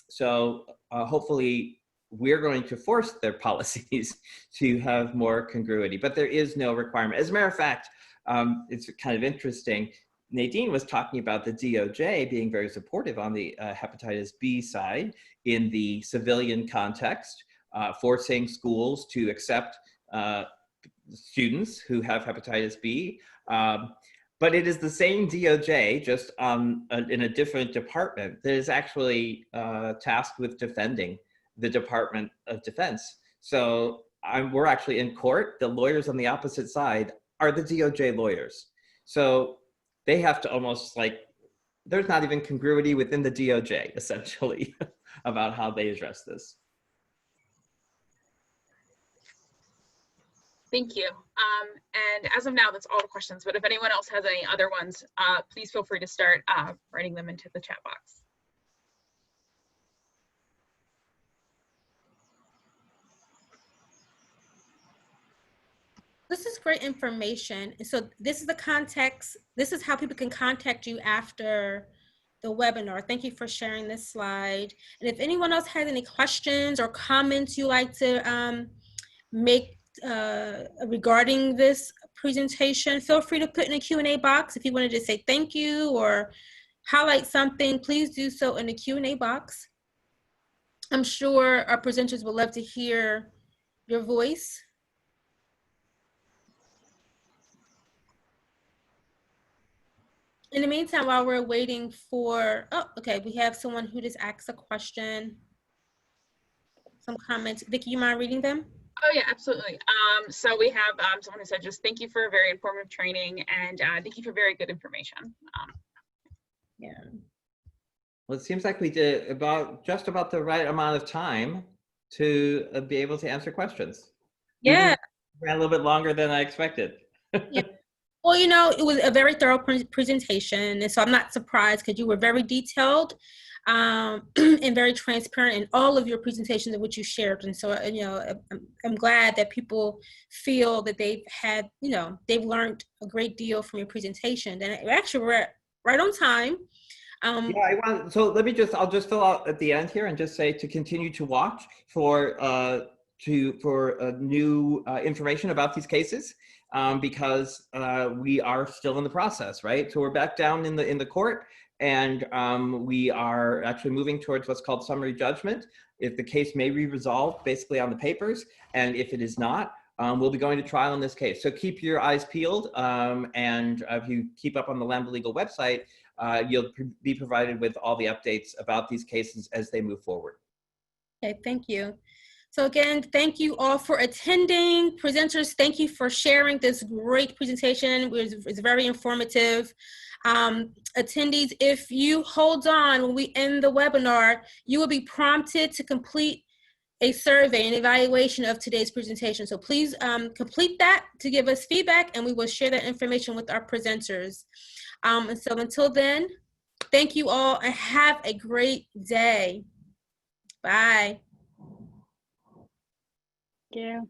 So hopefully we're going to force their policies to have more congruity. But there is no requirement. As a matter of fact, it's kind of interesting. Nadine was talking about the DOJ being very supportive on the hepatitis B side in the civilian context, forcing schools to accept students who have hepatitis B. But it is the same DOJ, just in a different department, that is actually tasked with defending the Department of Defense. So we're actually in court. The lawyers on the opposite side are the DOJ lawyers. So they have to almost there's not even congruity within the DOJ, essentially, about how they address this. Thank you. And as of now, that's all the questions. But if anyone else has any other ones, please feel free to start writing them into the chat box. This is great information. So this is the context. This is how people can contact you after the webinar. Thank you for sharing this slide. And if anyone else has any questions or comments you'd like to make regarding this presentation, feel free to put in a Q&A box. If you wanted to say thank you or highlight something, please do so in the Q&A box. I'm sure our presenters would love to hear your voice. In the meantime, while we're waiting for, oh, okay, we have someone who just asked a question. Some comments. Vicki, you mind reading them? Oh yeah, absolutely. So we have someone who said, just thank you for a very informative training and thank you for very good information. Yeah. Well, it seems like we did just about the right amount of time to be able to answer questions. Yeah. Even ran a little bit longer than I expected. Yeah. Well, it was a very thorough presentation, and so I'm not surprised because you were very detailed and very transparent in all of your presentations of what you shared. And so, I'm glad that people feel that they've had, they've learned a great deal from your presentation. And actually, we're right on time. Yeah, so I'll just fill out at the end here and just say to continue to watch for new information about these cases. Because we are still in the process, right? So we're back down in the court, and we are actually moving towards what's called summary judgment. If the case may be resolved basically on the papers, and if it is not, we'll be going to trial in this case. So keep your eyes peeled, and if you keep up on the Lambda Legal website, you'll be provided with all the updates about these cases as they move forward. Okay, thank you. So again, thank you all for attending. Presenters, thank you for sharing this great presentation. It was very informative. Attendees, if you hold on when we end the webinar, you will be prompted to complete a survey and evaluation of today's presentation. So please complete that to give us feedback, and we will share that information with our presenters. And so until then, thank you all and have a great day. Bye. Thank you.